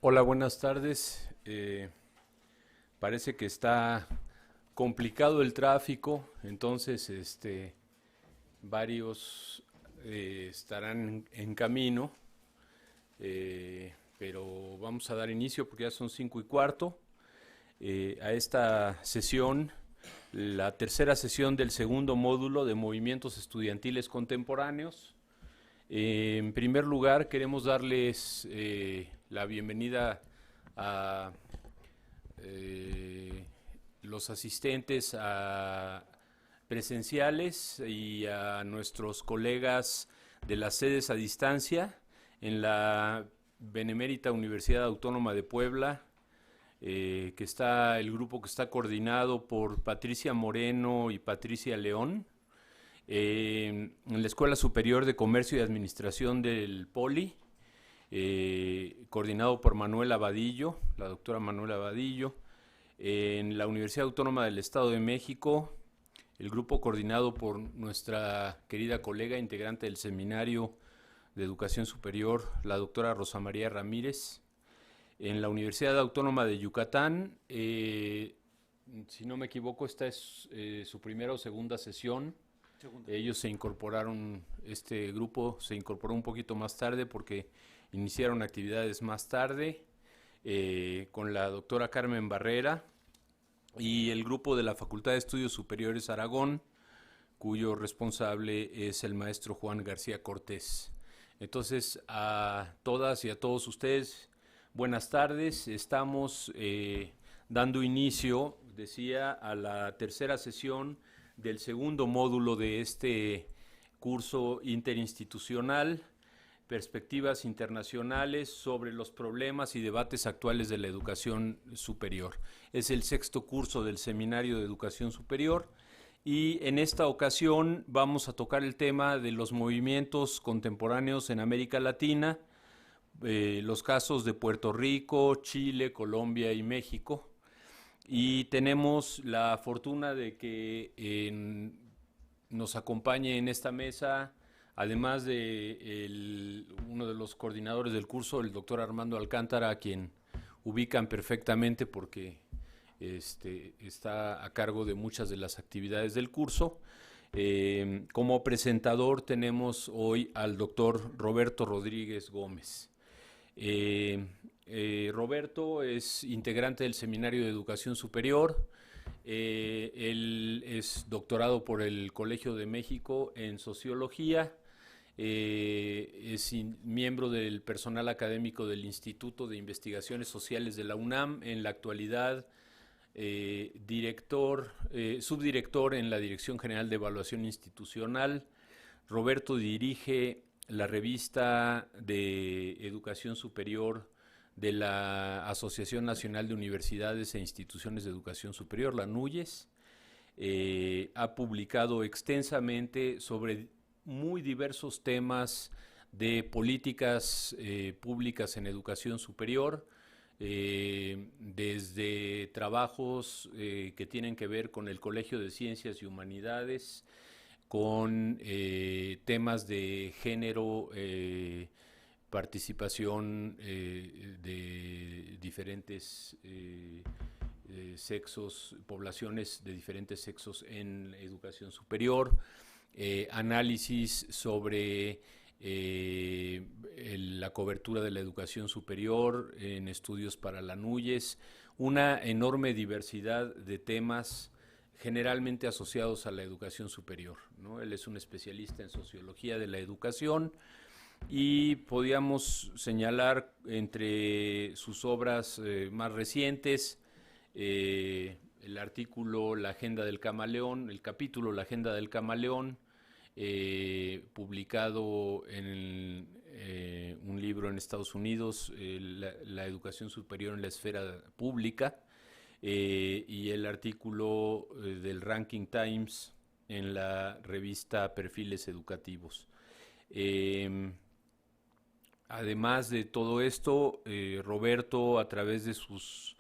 Hola, buenas tardes. Parece que está complicado el tráfico, entonces varios estarán en camino, pero vamos a dar inicio porque ya son 5:15 a esta sesión, la tercera sesión del segundo módulo de movimientos estudiantiles contemporáneos. En primer lugar, queremos darles la bienvenida a eh, los asistentes presenciales y a nuestros colegas de las sedes a distancia en la Benemérita Universidad Autónoma de Puebla, que está el grupo que está coordinado por Patricia Moreno y Patricia León, en la Escuela Superior de Comercio y Administración del Poli, coordinado por Manuela Vadillo, la doctora Manuela Vadillo, en la Universidad Autónoma del Estado de México, el grupo coordinado por nuestra querida colega integrante del Seminario de Educación Superior, la doctora Rosa María Ramírez, en la Universidad Autónoma de Yucatán. Si no me equivoco, esta es su primera o segunda sesión. Ellos se incorporaron, este grupo se incorporó un poquito más tarde porque iniciaron actividades más tarde, con la doctora Carmen Barrera y el grupo de la Facultad de Estudios Superiores Aragón, cuyo responsable es el maestro Juan García Cortés. Entonces, a todas y a todos ustedes, buenas tardes. Estamos dando inicio, decía, a la tercera sesión del segundo módulo de este curso interinstitucional, Perspectivas Internacionales sobre los problemas y debates actuales de la educación superior. Es el sexto curso del Seminario de Educación Superior y en esta ocasión vamos a tocar el tema de los movimientos contemporáneos en América Latina, los casos de Puerto Rico, Chile, Colombia y México. Y tenemos la fortuna de que nos acompañe en esta mesa, además de uno de los coordinadores del curso, el doctor Armando Alcántara, a quien ubican perfectamente porque está a cargo de muchas de las actividades del curso. Como presentador tenemos hoy al doctor Roberto Rodríguez Gómez. Roberto es integrante del Seminario de Educación Superior. Él es doctorado por el Colegio de México en Sociología. Es miembro del personal académico del Instituto de Investigaciones Sociales de la UNAM. En la actualidad, subdirector en la Dirección General de Evaluación Institucional. Roberto dirige la revista de Educación Superior de la Asociación Nacional de Universidades e Instituciones de Educación Superior, la NUYES. Ha publicado extensamente sobre muy diversos temas de políticas públicas en educación superior, desde trabajos que tienen que ver con el Colegio de Ciencias y Humanidades, con temas de género, participación de diferentes sexos, poblaciones de diferentes sexos en educación superior, análisis sobre la cobertura de la educación superior en estudios para la NUYES, una enorme diversidad de temas generalmente asociados a la educación superior, ¿no? Él es un especialista en sociología de la educación y podíamos señalar entre sus obras más recientes el artículo La Agenda del Camaleón, el capítulo La Agenda del Camaleón, publicado en un libro en Estados Unidos, la educación superior en la esfera pública, y el artículo del Ranking Times en la revista Perfiles Educativos. Además de todo esto, Roberto, a través de sus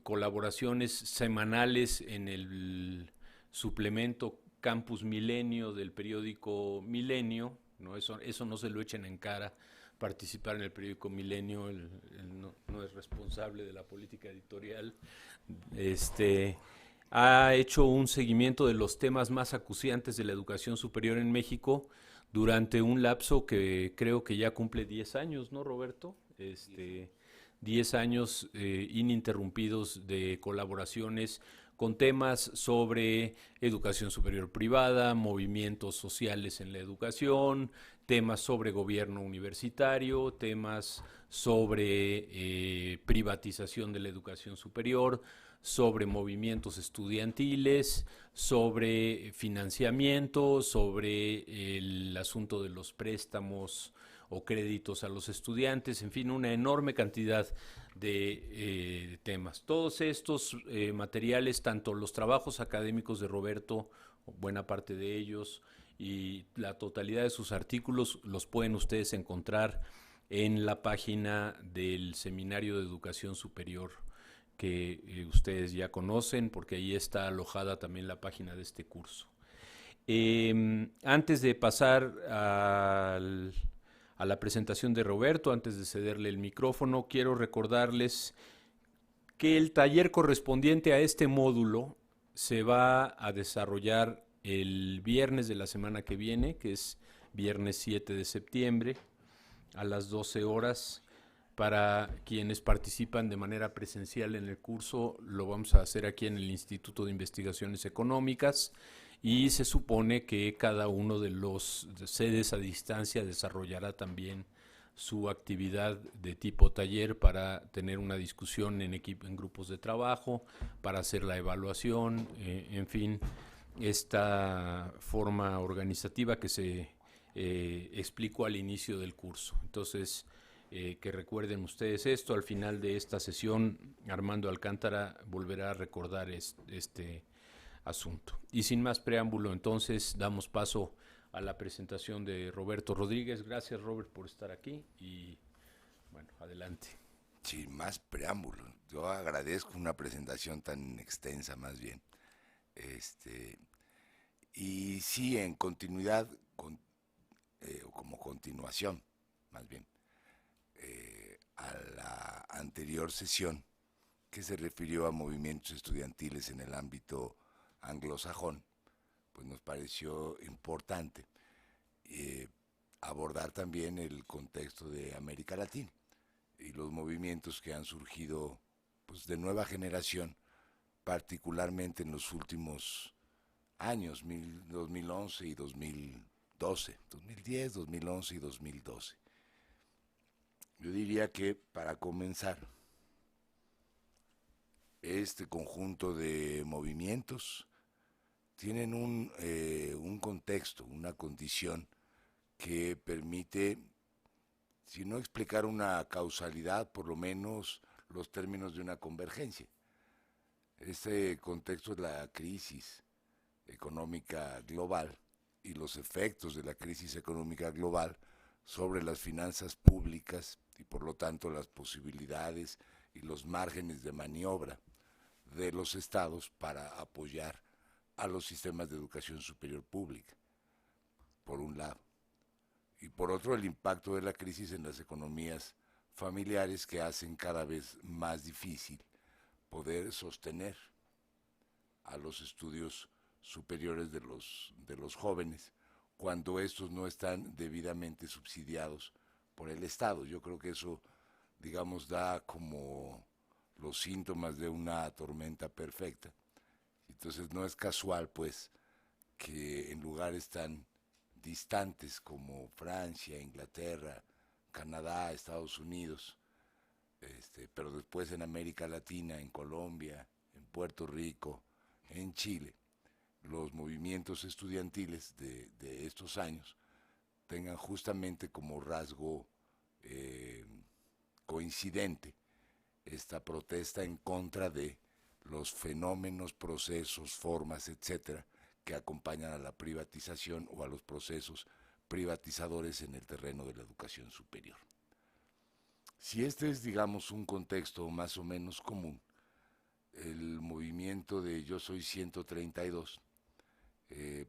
colaboraciones semanales en el suplemento Campus Milenio del periódico Milenio, ¿no? Eso no se lo echen en cara, participar en el periódico Milenio, no, no es responsable de la política editorial, ha hecho un seguimiento de los temas más acuciantes de la educación superior en México durante un lapso que creo que ya cumple 10 años, ¿no, Roberto? 10 años ininterrumpidos de colaboraciones con temas sobre educación superior privada, movimientos sociales en la educación, temas sobre gobierno universitario, temas sobre privatización de la educación superior, sobre movimientos estudiantiles, sobre financiamiento, sobre el asunto de los préstamos o créditos a los estudiantes, en fin, una enorme cantidad de temas. Todos estos materiales, tanto los trabajos académicos de Roberto, buena parte de ellos, y la totalidad de sus artículos los pueden ustedes encontrar en la página del Seminario de Educación Superior que ustedes ya conocen, porque ahí está alojada también la página de este curso. Antes de pasar a la presentación de Roberto, antes de cederle el micrófono, quiero recordarles que el taller correspondiente a este módulo se va a desarrollar el viernes de la semana que viene, que es viernes 7 de septiembre, a las 12 horas. Para quienes participan de manera presencial en el curso, lo vamos a hacer aquí en el Instituto de Investigaciones Económicas y se supone que cada uno de los sedes a distancia desarrollará también su actividad de tipo taller para tener una discusión en grupos de trabajo, para hacer la evaluación, en fin, esta forma organizativa que se explicó al inicio del curso. Entonces, que recuerden ustedes esto. Al final de esta sesión, Armando Alcántara volverá a recordar este asunto. Y sin más preámbulo, entonces damos paso a la presentación de Roberto Rodríguez. Gracias, Robert, por estar aquí y bueno, adelante. Sin más preámbulo, yo agradezco una presentación tan extensa más bien. Y sí, en continuidad, o como continuación, más bien, a la anterior sesión que se refirió a movimientos estudiantiles en el ámbito anglosajón, pues nos pareció importante eh, abordar también el contexto de América Latina y los movimientos que han surgido pues, de nueva generación, particularmente en los últimos años, 2011 y 2012, 2010, 2011 y 2012. Yo diría que para comenzar, este conjunto de movimientos tienen un contexto, una condición que permite, si no explicar una causalidad, por lo menos los términos de una convergencia. Este contexto es la crisis económica global y los efectos de la crisis económica global sobre las finanzas públicas y por lo tanto las posibilidades y los márgenes de maniobra de los estados para apoyar a los sistemas de educación superior pública, por un lado. Y por otro, el impacto de la crisis en las economías familiares que hacen cada vez más difícil poder sostener a los estudios superiores de los jóvenes cuando estos no están debidamente subsidiados por el Estado. Yo creo que eso, digamos, da como los síntomas de una tormenta perfecta. Entonces no es casual, pues, que en lugares tan distantes como Francia, Inglaterra, Canadá, Estados Unidos, pero después en América Latina, en Colombia, en Puerto Rico, en Chile, los movimientos estudiantiles de estos años tengan justamente como rasgo coincidente esta protesta en contra de los fenómenos, procesos, formas, etcétera, que acompañan a la privatización o a los procesos privatizadores en el terreno de la educación superior. Si este es, digamos, un contexto más o menos común, el movimiento de Yo Soy 132,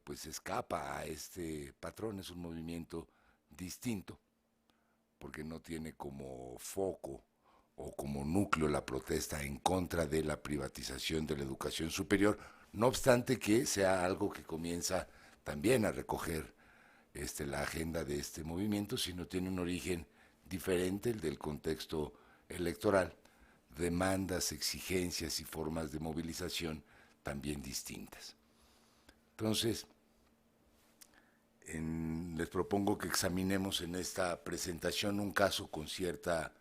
pues escapa a este patrón, es un movimiento distinto, porque no tiene como foco o como núcleo la protesta en contra de la privatización de la educación superior, no obstante que sea algo que comienza también a recoger la agenda de este movimiento, sino tiene un origen diferente, el del contexto electoral, demandas, exigencias y formas de movilización también distintas. Entonces, les propongo que examinemos en esta presentación un caso con cierta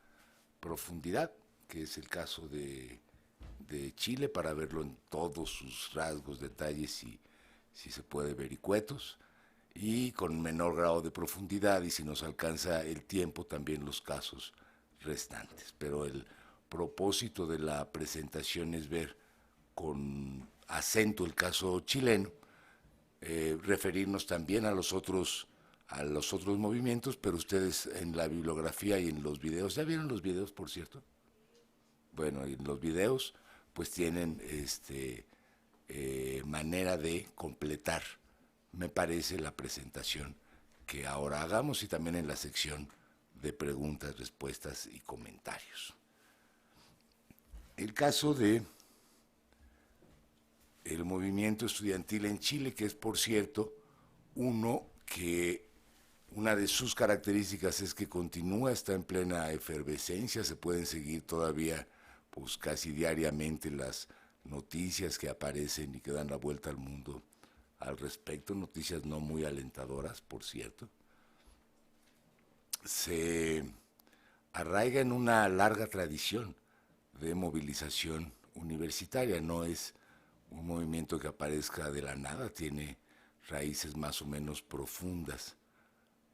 profundidad, que es el caso de Chile, para verlo en todos sus rasgos, detalles y, si se puede, vericuetos, y con menor grado de profundidad, y si nos alcanza el tiempo, también los casos restantes. Pero el propósito de la presentación es ver con acento el caso chileno, referirnos también a los otros movimientos, pero ustedes en la bibliografía y en los videos, ¿ya vieron los videos, por cierto? Bueno, en los videos pues tienen manera de completar, me parece, la presentación que ahora hagamos, y también en la sección de preguntas, respuestas y comentarios. El caso de el movimiento estudiantil en Chile, que es, por cierto, una de sus características es que continúa, está en plena efervescencia, se pueden seguir todavía pues casi diariamente las noticias que aparecen y que dan la vuelta al mundo al respecto, noticias no muy alentadoras, por cierto. Se arraiga en una larga tradición de movilización universitaria, no es un movimiento que aparezca de la nada, tiene raíces más o menos profundas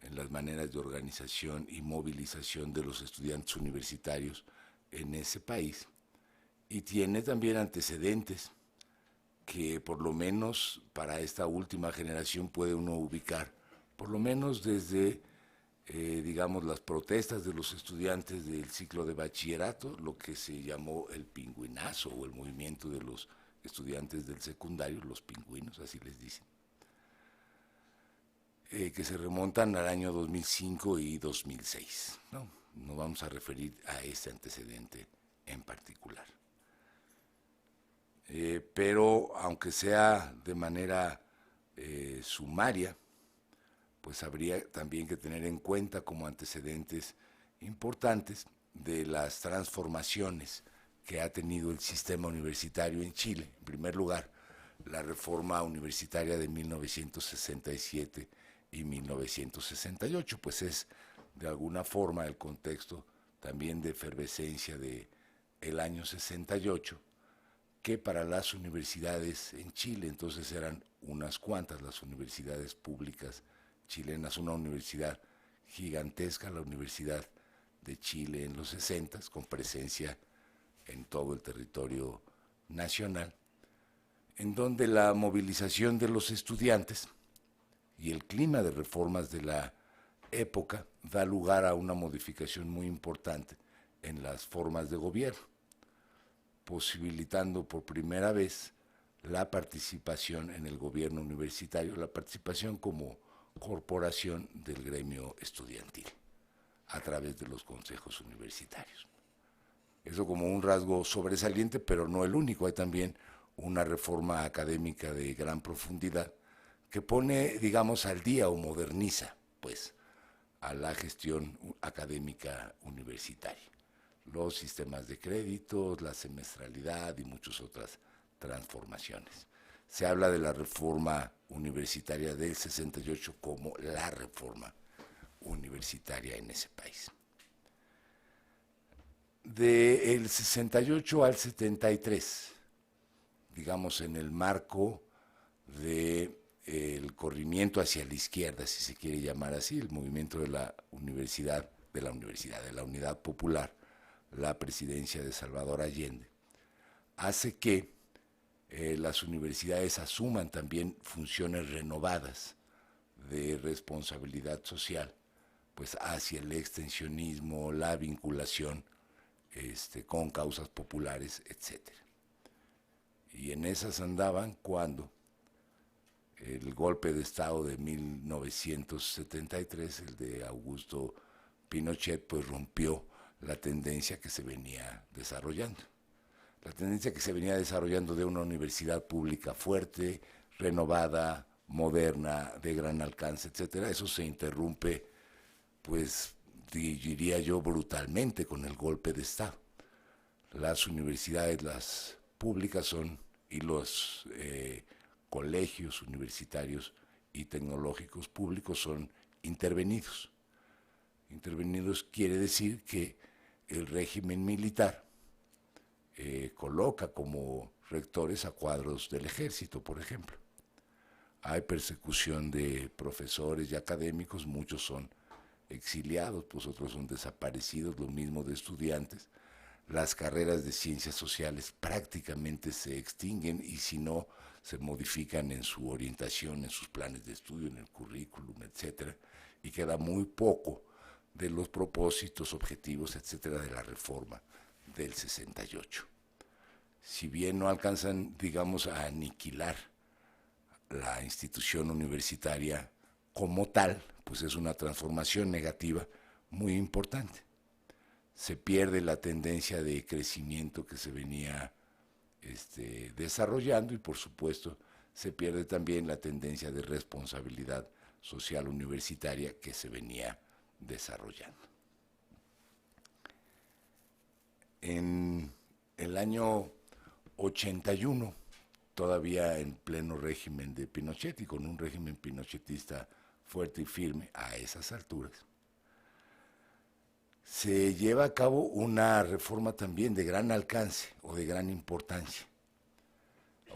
en las maneras de organización y movilización de los estudiantes universitarios en ese país, y tiene también antecedentes que por lo menos para esta última generación puede uno ubicar, por lo menos desde digamos, las protestas de los estudiantes del ciclo de bachillerato, lo que se llamó el pingüinazo, o el movimiento de los estudiantes del secundario, los pingüinos, así les dicen, que se remontan al año 2005 y 2006. No vamos a referir a este antecedente en particular. Pero aunque sea de manera sumaria, pues habría también que tener en cuenta como antecedentes importantes de las transformaciones que ha tenido el sistema universitario en Chile. En primer lugar, la reforma universitaria de 1967 y 1968, pues es de alguna forma el contexto también de efervescencia del año 68, que para las universidades en Chile, entonces eran unas cuantas las universidades públicas chilenas, una universidad gigantesca, la Universidad de Chile en los 60, con presencia en todo el territorio nacional, en donde la movilización de los estudiantes y el clima de reformas de la época da lugar a una modificación muy importante en las formas de gobierno, posibilitando por primera vez la participación en el gobierno universitario, la participación como corporación del gremio estudiantil a través de los consejos universitarios. Eso como un rasgo sobresaliente, pero no el único. Hay también una reforma académica de gran profundidad que pone, digamos, al día o moderniza, pues, a la gestión académica universitaria. Los sistemas de créditos, la semestralidad y muchas otras transformaciones. Se habla de la reforma universitaria del 68 como la reforma universitaria en ese país. Del 68 al 73, digamos en el marco del corrimiento hacia la izquierda, si se quiere llamar así, el movimiento de la Unidad Popular, la presidencia de Salvador Allende, hace que las universidades asuman también funciones renovadas de responsabilidad social, pues hacia el extensionismo, la vinculación con causas populares, etc. Y en esas andaban cuando el golpe de Estado de 1973, el de Augusto Pinochet, pues rompió la tendencia que se venía desarrollando. La tendencia que se venía desarrollando de una universidad pública fuerte, renovada, moderna, de gran alcance, etcétera, eso se interrumpe, pues diría yo, brutalmente con el golpe de Estado. Las universidades, las públicas son, y los colegios universitarios y tecnológicos públicos son intervenidos. Intervenidos quiere decir que el régimen militar coloca como rectores a cuadros del ejército, por ejemplo. Hay persecución de profesores y académicos, muchos son exiliados, pues otros son desaparecidos, lo mismo de estudiantes. Las carreras de ciencias sociales prácticamente se extinguen y si no, se modifican en su orientación, en sus planes de estudio, en el currículum, etcétera, y queda muy poco de los propósitos, objetivos, etcétera, de la reforma del 68. Si bien no alcanzan, digamos, a aniquilar la institución universitaria como tal, pues es una transformación negativa muy importante. Se pierde la tendencia de crecimiento que se venía desarrollando y por supuesto se pierde también la tendencia de responsabilidad social universitaria que se venía desarrollando. En el año 81, todavía en pleno régimen de Pinochet y con un régimen pinochetista fuerte y firme a esas alturas, se lleva a cabo una reforma también de gran alcance o de gran importancia,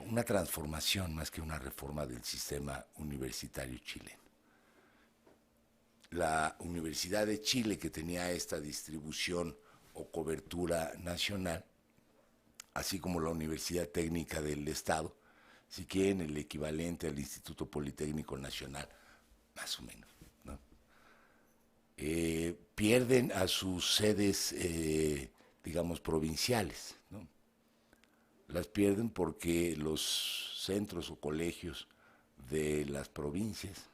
una transformación más que una reforma del sistema universitario chileno. La Universidad de Chile, que tenía esta distribución o cobertura nacional, así como la Universidad Técnica del Estado, si quieren el equivalente al Instituto Politécnico Nacional, más o menos, ¿no? Pierden a sus sedes, digamos, provinciales, ¿no? Las pierden porque los centros o colegios de las provincias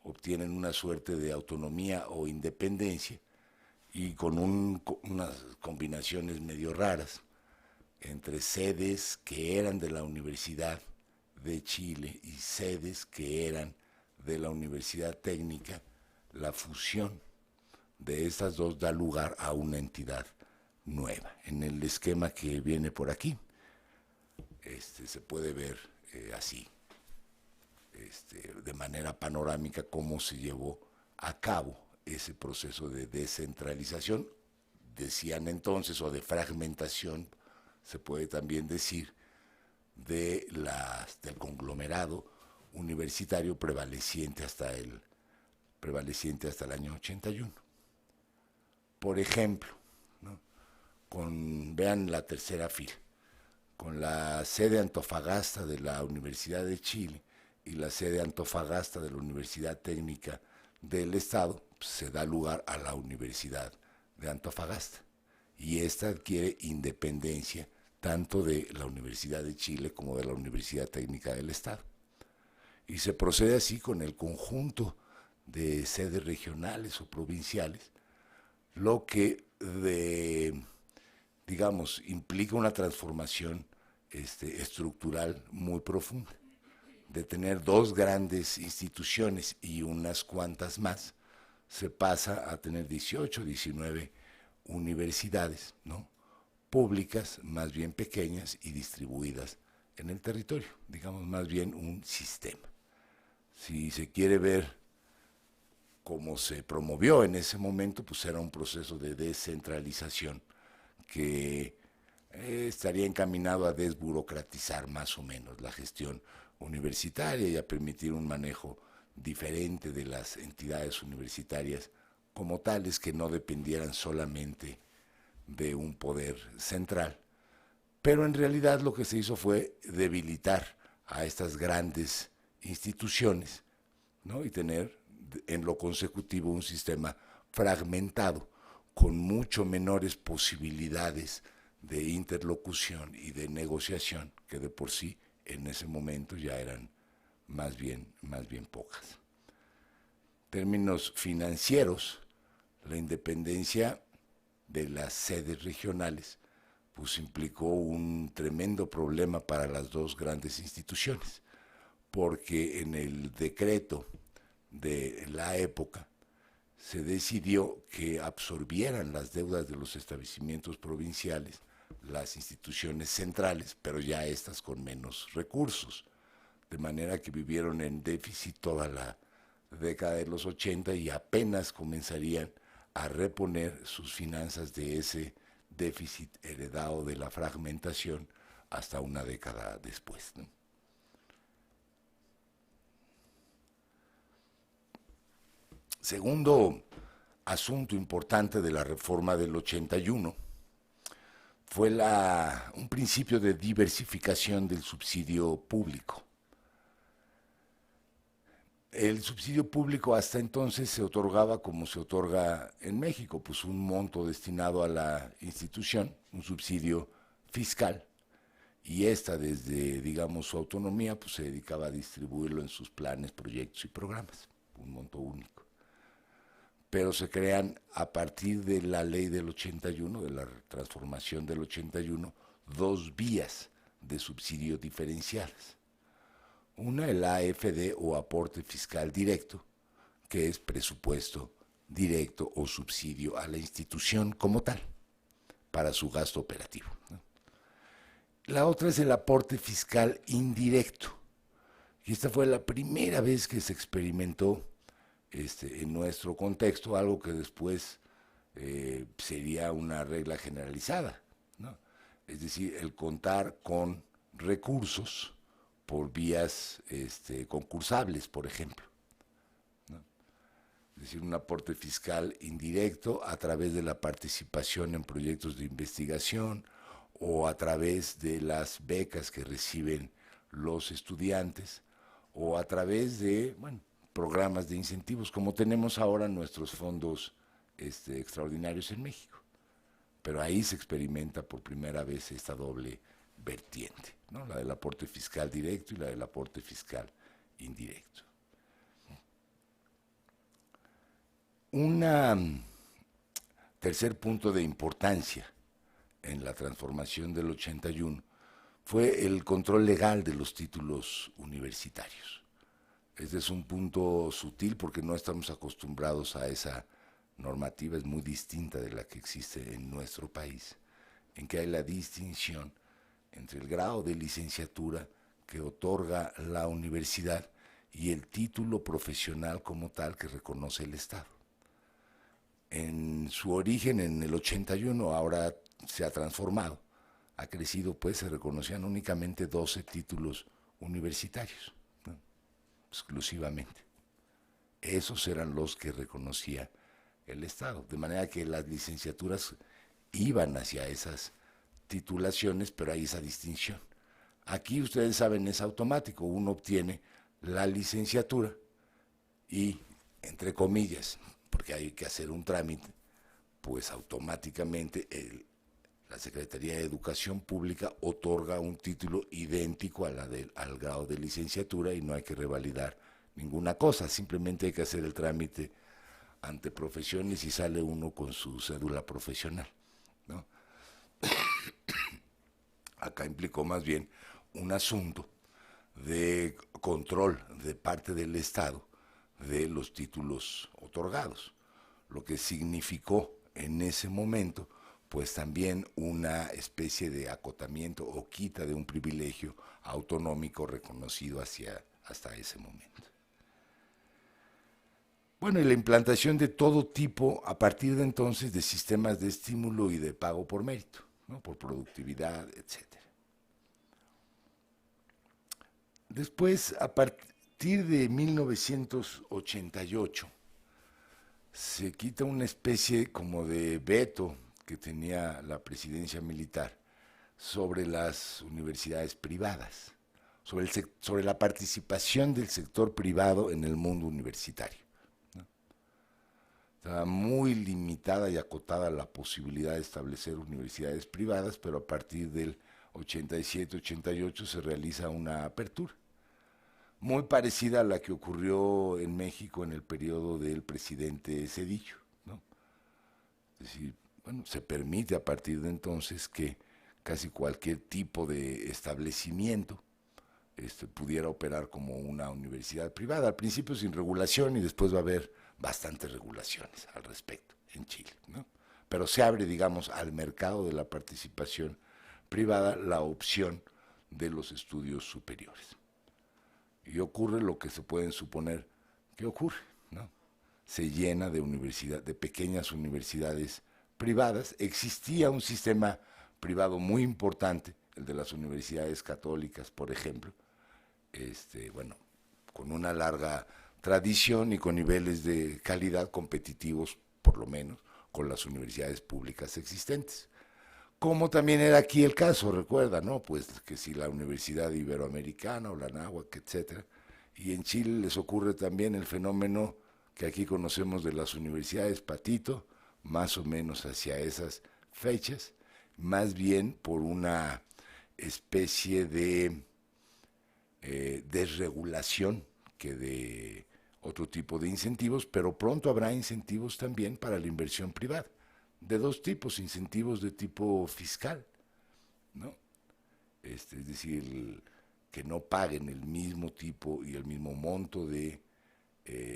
obtienen una suerte de autonomía o independencia y con unas combinaciones medio raras entre sedes que eran de la Universidad de Chile y sedes que eran de la Universidad Técnica, la fusión de estas dos da lugar a una entidad nueva. En el esquema que viene por aquí, se puede ver así, de manera panorámica, cómo se llevó a cabo ese proceso de descentralización, decían entonces, o de fragmentación, se puede también decir, del conglomerado universitario prevaleciente hasta el año 81. Por ejemplo, ¿no? Vean la tercera fila, con la sede Antofagasta de la Universidad de Chile y la sede Antofagasta de la Universidad Técnica del Estado, pues, se da lugar a la Universidad de Antofagasta. Y esta adquiere independencia tanto de la Universidad de Chile como de la Universidad Técnica del Estado. Y se procede así con el conjunto de sedes regionales o provinciales, lo que digamos, implica una transformación estructural muy profunda. De tener dos grandes instituciones y unas cuantas más, se pasa a tener 18, 19 universidades, ¿no? Públicas, más bien pequeñas y distribuidas en el territorio, digamos más bien un sistema. Si se quiere ver cómo se promovió en ese momento, pues era un proceso de descentralización que estaría encaminado a desburocratizar más o menos la gestión universitaria y a permitir un manejo diferente de las entidades universitarias como tales, que no dependieran solamente de un poder central. Pero en realidad lo que se hizo fue debilitar a estas grandes instituciones, ¿no? Y tener en lo consecutivo un sistema fragmentado, con mucho menores posibilidades de interlocución y de negociación, que de por sí en ese momento ya eran más bien pocas. En términos financieros, La independencia de las sedes regionales pues implicó un tremendo problema para las dos grandes instituciones, porque en el decreto de la época se decidió que absorbieran las deudas de los establecimientos provinciales las instituciones centrales, pero ya estas con menos recursos, de manera que vivieron en déficit toda la década de los 80 y apenas comenzarían a reponer sus finanzas de ese déficit heredado de la fragmentación hasta una década después, ¿no? Segundo asunto importante de la reforma del 81 fue un principio de diversificación del subsidio público. El subsidio público hasta entonces se otorgaba como se otorga en México, pues un monto destinado a la institución, un subsidio fiscal, y esta desde, digamos, su autonomía, pues se dedicaba a distribuirlo en sus planes, proyectos y programas, un monto único. Pero se crean a partir de la ley del 81, de la transformación del 81, dos vías de subsidio diferenciales. Una, el AFD o aporte fiscal directo, que es presupuesto directo o subsidio a la institución como tal, para su gasto operativo, ¿no? La otra es el aporte fiscal indirecto, y esta fue la primera vez que se experimentó en nuestro contexto, algo que después sería una regla generalizada, ¿no? Es decir, el contar con recursos por vías concursables, por ejemplo, ¿no? Es decir, un aporte fiscal indirecto a través de la participación en proyectos de investigación o a través de las becas que reciben los estudiantes o a través de, bueno, programas de incentivos, como tenemos ahora nuestros fondos extraordinarios en México. Pero ahí se experimenta por primera vez esta doble vertiente, ¿no? La del aporte fiscal directo y la del aporte fiscal indirecto. Un tercer punto de importancia en la transformación del 81 fue el control legal de los títulos universitarios. Este es un punto sutil porque no estamos acostumbrados a esa normativa, es muy distinta de la que existe en nuestro país, en que hay la distinción entre el grado de licenciatura que otorga la universidad y el título profesional como tal que reconoce el Estado. En su origen, en el 81, ahora se ha transformado, ha crecido, pues se reconocían únicamente 12 títulos universitarios, ¿no? Exclusivamente. Esos eran los que reconocía el Estado, de manera que las licenciaturas iban hacia esas titulaciones, pero hay esa distinción. Aquí ustedes saben, es automático, uno obtiene la licenciatura y, entre comillas, porque hay que hacer un trámite, pues automáticamente la Secretaría de Educación Pública otorga un título idéntico a al grado de licenciatura y no hay que revalidar ninguna cosa, simplemente hay que hacer el trámite ante profesiones y sale uno con su cédula profesional, ¿no? Acá implicó más bien un asunto de control de parte del Estado de los títulos otorgados, lo que significó en ese momento pues también una especie de acotamiento o quita de un privilegio autonómico reconocido hasta ese momento. Bueno, y la implantación de todo tipo a partir de entonces de sistemas de estímulo y de pago por mérito, ¿no? Por productividad, etc. Después, a partir de 1988, se quita una especie como de veto que tenía la presidencia militar sobre las universidades privadas, sobre la participación del sector privado en el mundo universitario, ¿no? Estaba muy limitada y acotada la posibilidad de establecer universidades privadas, pero a partir del 87-88 se realiza una apertura, muy parecida a la que ocurrió en México en el periodo del presidente Zedillo, ¿no? Es decir, bueno, se permite a partir de entonces que casi cualquier tipo de establecimiento pudiera operar como una universidad privada, al principio sin regulación y después va a haber bastantes regulaciones al respecto en Chile, ¿no? Pero se abre, digamos, al mercado de la participación privada la opción de los estudios superiores. Y ocurre lo que se pueden suponer que ocurre, ¿no? Se llena de pequeñas universidades privadas. Existía un sistema privado muy importante, el de las universidades católicas, por ejemplo, bueno, con una larga tradición y con niveles de calidad competitivos, por lo menos, con las universidades públicas existentes. Como también era aquí el caso, recuerda, ¿no? Pues que si la Universidad Iberoamericana o la Anáhuac, etcétera. Y en Chile les ocurre también el fenómeno que aquí conocemos de las universidades Patito, más o menos hacia esas fechas, más bien por una especie de desregulación que de otro tipo de incentivos, pero pronto habrá incentivos también para la inversión privada, de dos tipos, incentivos de tipo fiscal, ¿no? Es decir, que no paguen el mismo tipo y el mismo monto de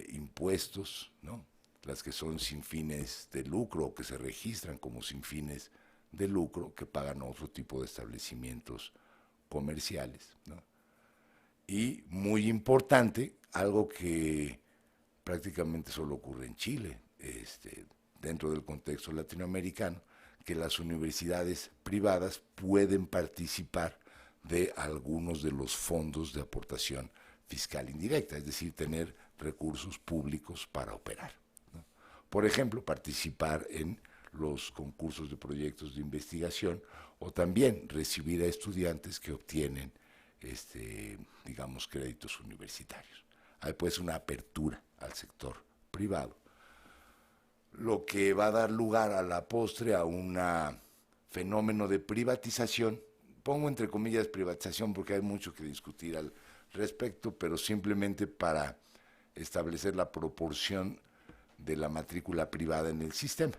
impuestos, ¿no? Las que son sin fines de lucro o que se registran como sin fines de lucro, que pagan otro tipo de establecimientos comerciales, ¿no? Y muy importante, algo que prácticamente solo ocurre en Chile, dentro del contexto latinoamericano, que las universidades privadas pueden participar de algunos de los fondos de aportación fiscal indirecta, es decir, tener recursos públicos para operar, ¿no? Por ejemplo, participar en los concursos de proyectos de investigación o también recibir a estudiantes que obtienen, digamos, créditos universitarios. Hay pues una apertura al sector privado, lo que va a dar lugar a la postre a un fenómeno de privatización. Pongo entre comillas privatización porque hay mucho que discutir al respecto, pero simplemente para establecer la proporción de la matrícula privada en el sistema.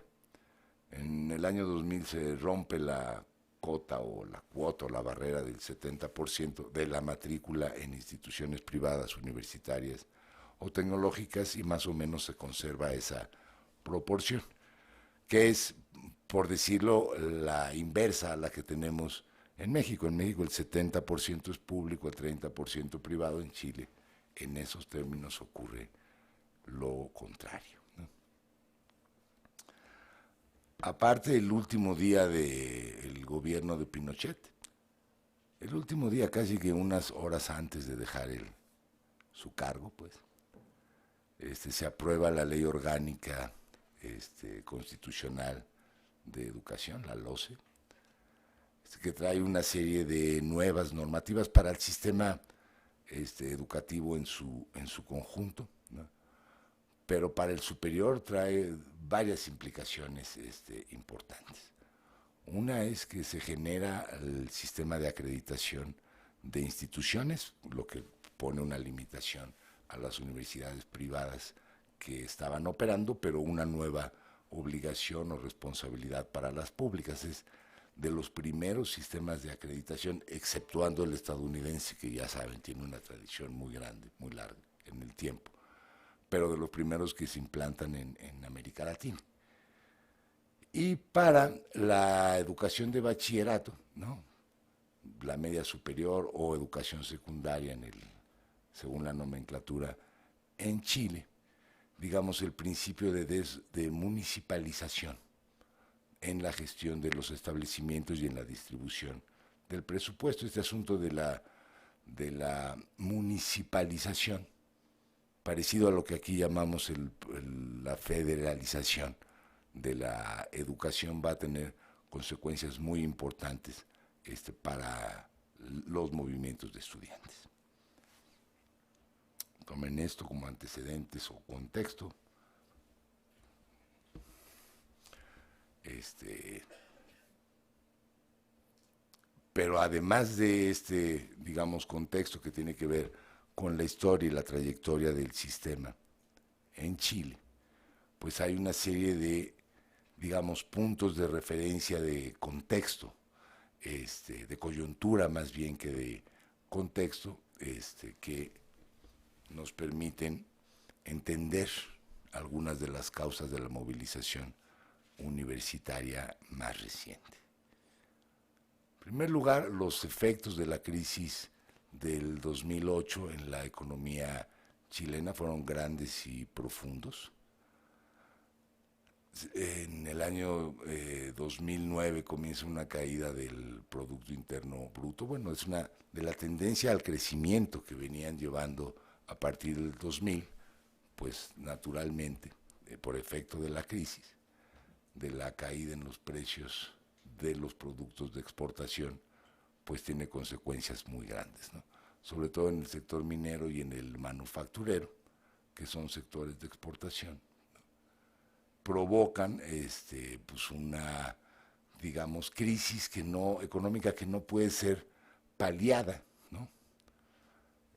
En el año 2000 se rompe la cota o la cuota o la barrera del 70% de la matrícula en instituciones privadas, universitarias o tecnológicas y más o menos se conserva esa proporción, que es, por decirlo, la inversa a la que tenemos en México. En México el 70% es público, el 30% privado. En Chile, en esos términos ocurre lo contrario, ¿no? Aparte, el último día del gobierno de Pinochet, el último día casi que unas horas antes de dejar su cargo, pues, se aprueba la ley orgánica constitucional de educación, la LOCE, que trae una serie de nuevas normativas para el sistema educativo en su conjunto, ¿no? Pero para el superior trae varias implicaciones importantes. Una es que se genera el sistema de acreditación de instituciones, lo que pone una limitación a las universidades privadas que estaban operando, pero una nueva obligación o responsabilidad para las públicas. Es de los primeros sistemas de acreditación, exceptuando el estadounidense, que ya saben, tiene una tradición muy grande, muy larga en el tiempo, pero de los primeros que se implantan en América Latina. Y para la educación de bachillerato, ¿no?, la media superior o educación secundaria según la nomenclatura en Chile, digamos, el principio de municipalización en la gestión de los establecimientos y en la distribución del presupuesto. Este asunto de la municipalización, parecido a lo que aquí llamamos la federalización de la educación, va a tener consecuencias muy importantes para los movimientos de estudiantes. Tomen esto como antecedentes o contexto. Pero además de digamos, contexto que tiene que ver con la historia y la trayectoria del sistema en Chile, pues hay una serie de, digamos, puntos de referencia de contexto, de coyuntura más bien que de contexto, que nos permiten entender algunas de las causas de la movilización universitaria más reciente. En primer lugar, los efectos de la crisis del 2008 en la economía chilena fueron grandes y profundos. En el año 2009 comienza una caída del Producto Interno Bruto. Bueno, es una de la tendencia al crecimiento que venían llevando a partir del 2000, pues naturalmente, por efecto de la crisis, de la caída en los precios de los productos de exportación, pues tiene consecuencias muy grandes, ¿no? Sobre todo en el sector minero y en el manufacturero, que son sectores de exportación, provocan pues una, digamos, crisis económica que no puede ser paliada, ¿no?,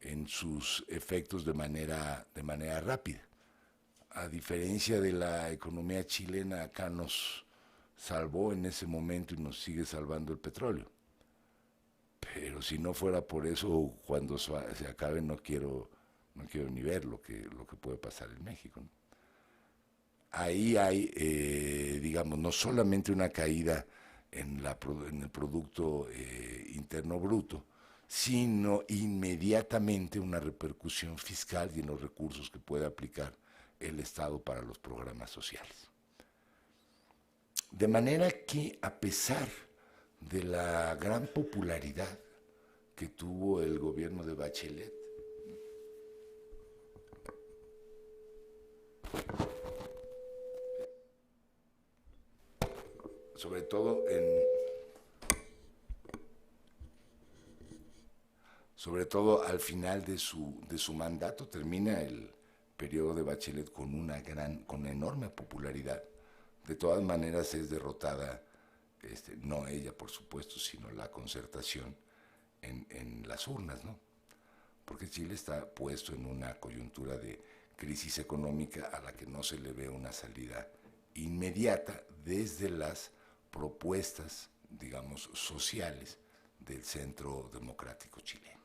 en sus efectos de manera rápida. A diferencia de la economía chilena, acá nos salvó en ese momento y nos sigue salvando el petróleo. Pero si no fuera por eso, cuando se acabe no quiero ni ver lo que puede pasar en México, ¿no? Ahí hay, digamos, no solamente una caída en el Producto Interno Bruto, sino inmediatamente una repercusión fiscal y en los recursos que puede aplicar el Estado para los programas sociales. De manera que, a pesar de la gran popularidad que tuvo el gobierno de Bachelet, sobre todo al final de su mandato, termina el periodo de Bachelet con enorme popularidad. De todas maneras es derrotada, no ella por supuesto, sino la Concertación en las urnas, ¿no? Porque Chile está puesto en una coyuntura de crisis económica a la que no se le ve una salida inmediata desde las propuestas, digamos, sociales del Centro Democrático chileno.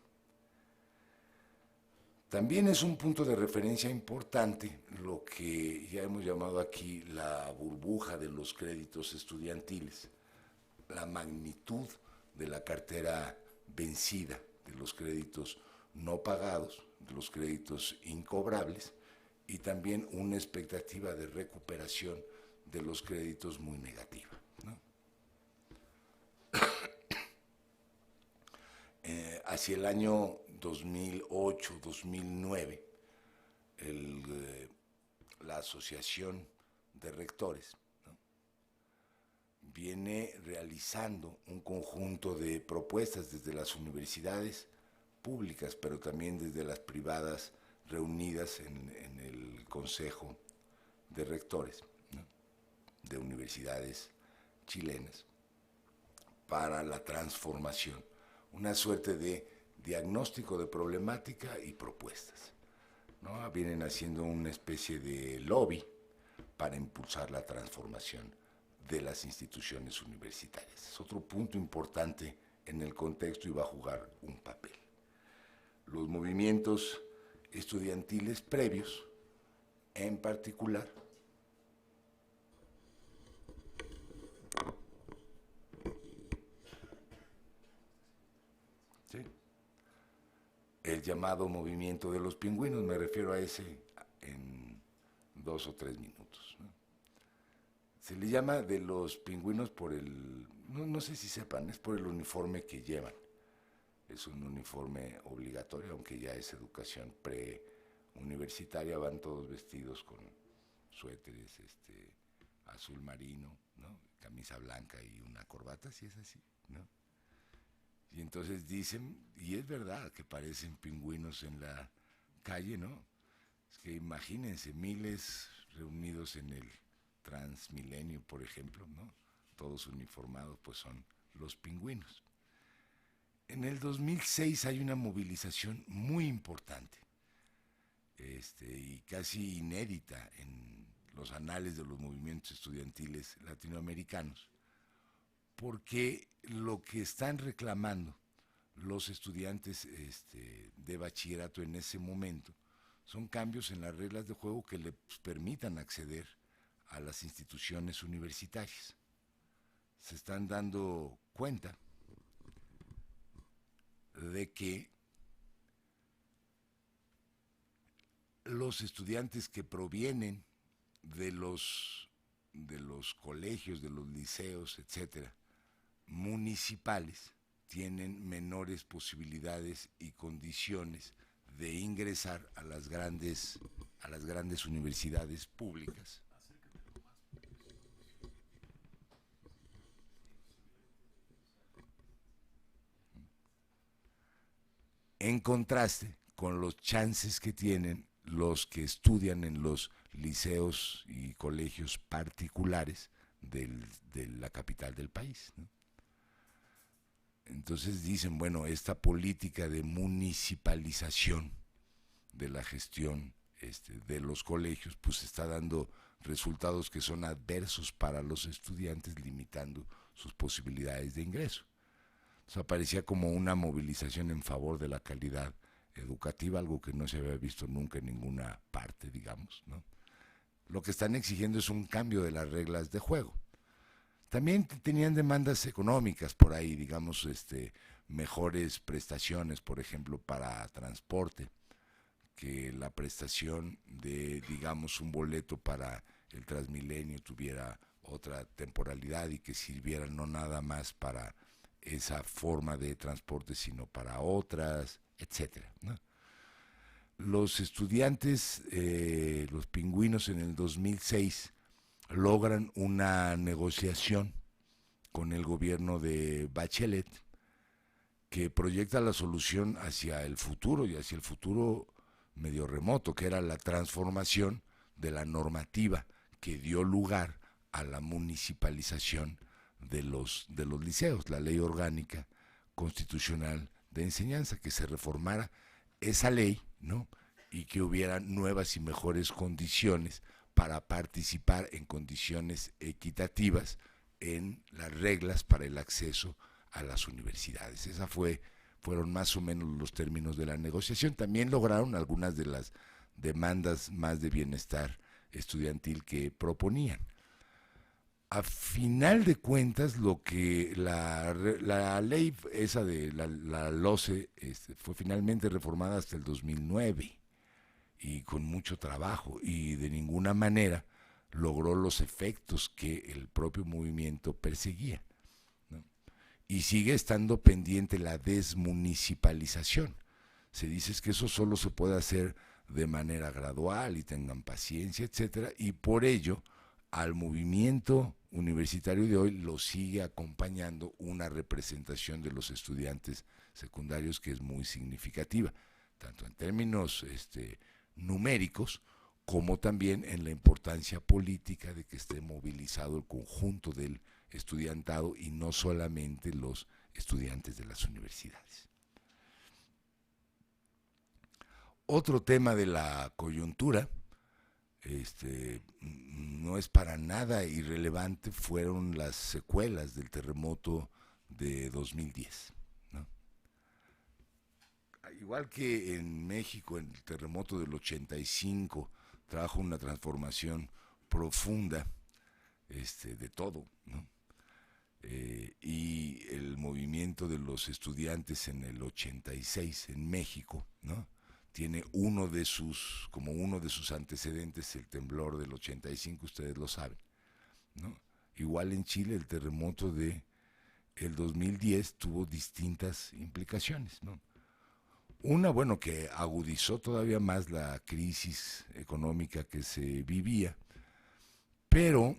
También es un punto de referencia importante lo que ya hemos llamado aquí la burbuja de los créditos estudiantiles, la magnitud de la cartera vencida, de los créditos no pagados, de los créditos incobrables, y también una expectativa de recuperación de los créditos muy negativa, ¿no? Hacia el año 2008-2009, la Asociación de Rectores, ¿no?, viene realizando un conjunto de propuestas desde las universidades públicas, pero también desde las privadas reunidas en el Consejo de Rectores, ¿no?, de universidades chilenas, para la transformación, una suerte de diagnóstico de problemática y propuestas, ¿no? Vienen haciendo una especie de lobby para impulsar la transformación de las instituciones universitarias. Es otro punto importante en el contexto y va a jugar un papel. Los movimientos estudiantiles previos, en particular, ¿sí?, el llamado movimiento de los pingüinos, me refiero a ese en 2 o 3 minutos, ¿no? Se le llama de los pingüinos por no sé si sepan, es por el uniforme que llevan. Es un uniforme obligatorio, aunque ya es educación preuniversitaria, van todos vestidos con suéteres azul marino, ¿no?, camisa blanca y una corbata, si es así, ¿no? Y entonces dicen, y es verdad, que parecen pingüinos en la calle, ¿no? Es que imagínense, miles reunidos en el Transmilenio, por ejemplo, ¿no?, todos uniformados, pues son los pingüinos. En el 2006 hay una movilización muy importante, y casi inédita en los anales de los movimientos estudiantiles latinoamericanos, porque lo que están reclamando los estudiantes de bachillerato en ese momento son cambios en las reglas de juego que les permitan acceder a las instituciones universitarias. Se están dando cuenta de que los estudiantes que provienen de los colegios, de los liceos, etcétera, municipales, tienen menores posibilidades y condiciones de ingresar a las grandes universidades públicas. En contraste con los chances que tienen los que estudian en los liceos y colegios particulares de la capital del país, ¿no? Entonces dicen, bueno, esta política de municipalización de la gestión de los colegios, pues está dando resultados que son adversos para los estudiantes, limitando sus posibilidades de ingreso. O sea, parecía como una movilización en favor de la calidad educativa, algo que no se había visto nunca en ninguna parte, digamos, ¿no? Lo que están exigiendo es un cambio de las reglas de juego. También tenían demandas económicas por ahí, digamos, mejores prestaciones, por ejemplo, para transporte, que la prestación de, digamos, un boleto para el Transmilenio tuviera otra temporalidad y que sirviera no nada más para esa forma de transporte, sino para otras, etcétera, ¿no? Los estudiantes, los pingüinos en el 2006 logran una negociación con el gobierno de Bachelet que proyecta la solución hacia el futuro y hacia el futuro medio remoto, que era la transformación de la normativa que dio lugar a la municipalización de los liceos, la ley orgánica constitucional de enseñanza, que se reformara esa ley, ¿no? Y que hubiera nuevas y mejores condiciones para participar en condiciones equitativas en las reglas para el acceso a las universidades. Fueron más o menos los términos de la negociación. También lograron algunas de las demandas más de bienestar estudiantil que proponían. A final de cuentas, lo que la ley esa de la LOCE fue finalmente reformada hasta el 2009 y con mucho trabajo, y de ninguna manera logró los efectos que el propio movimiento perseguía, ¿no? Y sigue estando pendiente la desmunicipalización. Se dice que eso solo se puede hacer de manera gradual y tengan paciencia, etcétera, y por ello al movimiento universitario de hoy lo sigue acompañando una representación de los estudiantes secundarios que es muy significativa, tanto en términos numéricos como también en la importancia política de que esté movilizado el conjunto del estudiantado y no solamente los estudiantes de las universidades. Otro tema de la coyuntura, no es para nada irrelevante, fueron las secuelas del terremoto de 2010, ¿no? Igual que en México, en el terremoto del 85 trajo una transformación profunda de todo, ¿no? Y el movimiento de los estudiantes en el 86 en México, ¿no? Tiene uno de sus antecedentes el temblor del 85, ustedes lo saben, ¿no? Igual en Chile el terremoto de el 2010 tuvo distintas implicaciones, ¿no? Una, bueno, que agudizó todavía más la crisis económica que se vivía, pero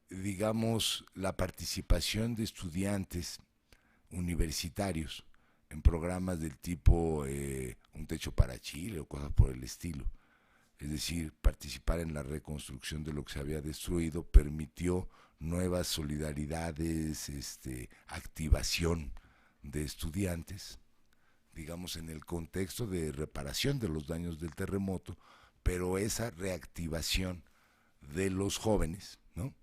digamos, la participación de estudiantes universitarios en programas del tipo Un Techo para Chile o cosas por el estilo, es decir, participar en la reconstrucción de lo que se había destruido, permitió nuevas solidaridades, activación de estudiantes, digamos, en el contexto de reparación de los daños del terremoto, pero esa reactivación de los jóvenes, ¿no?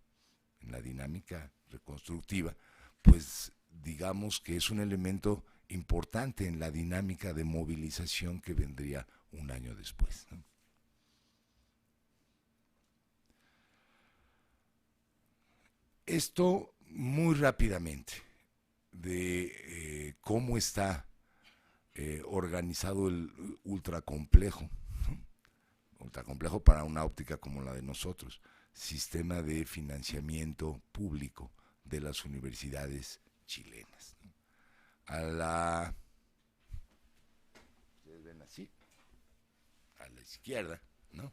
En la dinámica reconstructiva, pues digamos que es un elemento importante en la dinámica de movilización que vendría un año después, ¿no? Esto muy rápidamente de cómo está organizado el ultracomplejo, ¿no? Ultracomplejo para una óptica como la de nosotros, sistema de financiamiento público de las universidades chilenas, ¿no? Ustedes ven así, a la izquierda, ¿no?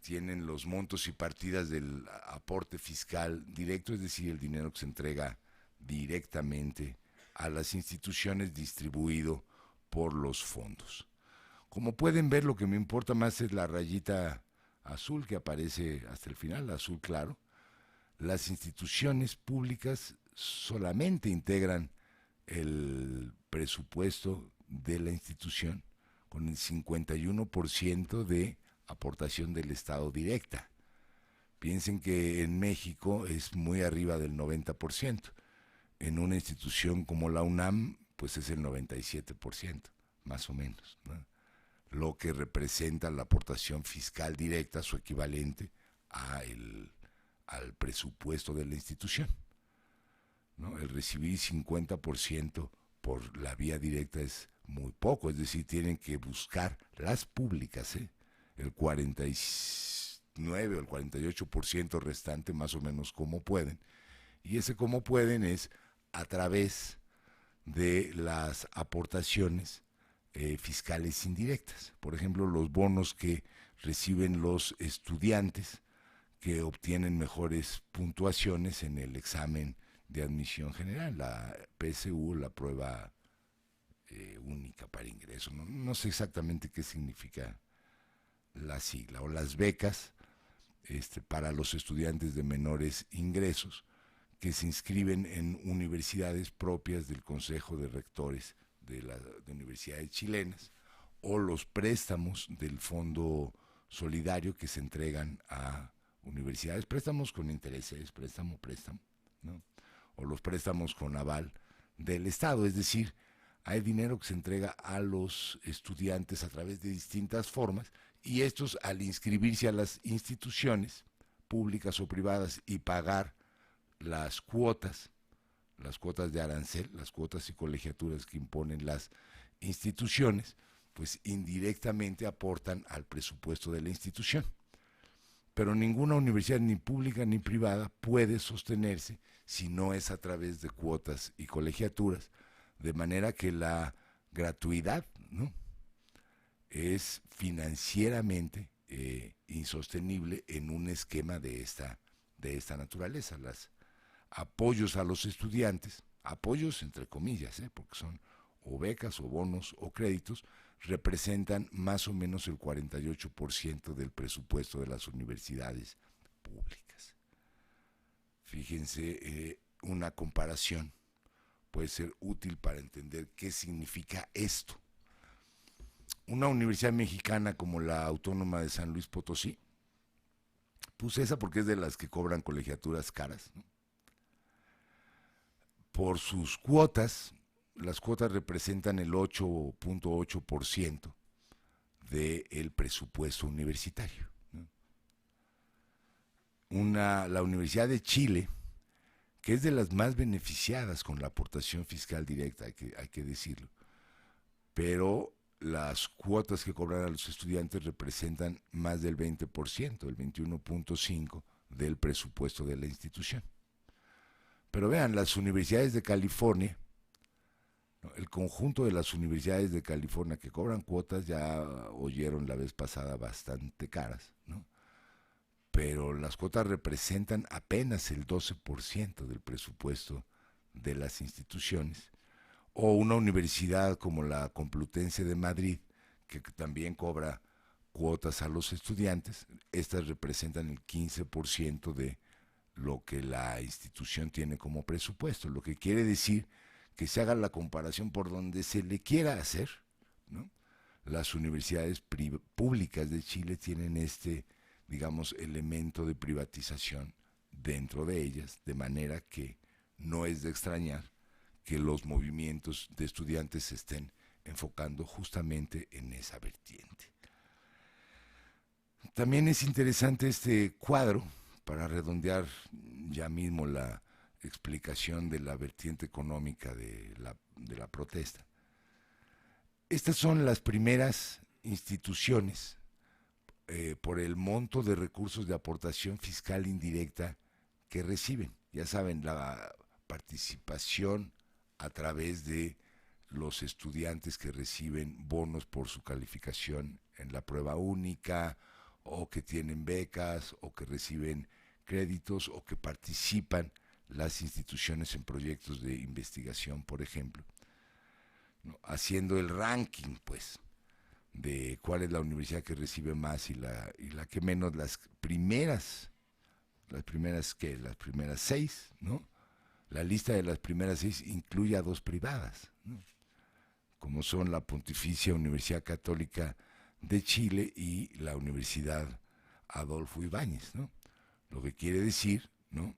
Tienen los montos y partidas del aporte fiscal directo, es decir, el dinero que se entrega directamente a las instituciones distribuido por los fondos. Como pueden ver, lo que me importa más es la rayita azul que aparece hasta el final, azul claro. Las instituciones públicas solamente integran el presupuesto de la institución con el 51% de aportación del Estado directa. Piensen que en México es muy arriba del 90%. En una institución como la UNAM, pues es el 97%, más o menos, ¿no? Lo que representa la aportación fiscal directa, su equivalente al presupuesto de la institución, ¿no? El recibir 50% por la vía directa es muy poco, es decir, tienen que buscar las públicas, el 49 o el 48% restante, más o menos como pueden, y ese como pueden es a través de las aportaciones fiscales indirectas. Por ejemplo, los bonos que reciben los estudiantes que obtienen mejores puntuaciones en el examen de admisión general, la PSU, la prueba única para ingreso. No sé exactamente qué significa la sigla, o las becas para los estudiantes de menores ingresos que se inscriben en universidades propias del Consejo de Rectores de universidades chilenas, o los préstamos del Fondo Solidario que se entregan a universidades, préstamos con intereses, préstamo, ¿no? O los préstamos con aval del Estado, es decir, hay dinero que se entrega a los estudiantes a través de distintas formas, y estos, al inscribirse a las instituciones públicas o privadas y pagar las cuotas de arancel, las cuotas y colegiaturas que imponen las instituciones, pues indirectamente aportan al presupuesto de la institución. Pero ninguna universidad, ni pública ni privada, puede sostenerse si no es a través de cuotas y colegiaturas, de manera que la gratuidad, ¿no?, es financieramente insostenible en un esquema de esta naturaleza. Los apoyos a los estudiantes, apoyos entre comillas, porque son o becas o bonos o créditos, representan más o menos el 48% del presupuesto de las universidades públicas. Fíjense, una comparación puede ser útil para entender qué significa esto. Una universidad mexicana como la Autónoma de San Luis Potosí, puse esa porque es de las que cobran colegiaturas caras, ¿no?, por sus cuotas, las cuotas representan el 8.8% del presupuesto universitario, ¿no? La Universidad de Chile, que es de las más beneficiadas con la aportación fiscal directa, hay que decirlo, pero las cuotas que cobran a los estudiantes representan más del 20%, el 21.5% del presupuesto de la institución. Pero vean, las universidades de California, ¿no?, el conjunto de las universidades de California que cobran cuotas, ya oyeron la vez pasada, bastante caras, ¿no?, pero las cuotas representan apenas el 12% del presupuesto de las instituciones. O una universidad como la Complutense de Madrid, que también cobra cuotas a los estudiantes, estas representan el 15% de lo que la institución tiene como presupuesto, lo que quiere decir que se haga la comparación por donde se le quiera hacer, ¿no? Las universidades públicas de Chile tienen este digamos, elemento de privatización dentro de ellas, de manera que no es de extrañar que los movimientos de estudiantes se estén enfocando justamente en esa vertiente. También es interesante este cuadro, para redondear ya mismo la explicación de la vertiente económica de la protesta. Estas son las primeras instituciones por el monto de recursos de aportación fiscal indirecta que reciben. Ya saben, la participación a través de los estudiantes que reciben bonos por su calificación en la prueba única, o que tienen becas, o que reciben créditos, o que participan las instituciones en proyectos de investigación, por ejemplo, ¿no? Haciendo el ranking, pues, de cuál es la universidad que recibe más y la que menos. Las primeras 6, ¿no? La lista de las primeras 6 incluye a 2 privadas, ¿no? Como son la Pontificia Universidad Católica de Chile y la Universidad Adolfo Ibáñez, ¿no? Lo que quiere decir, ¿no?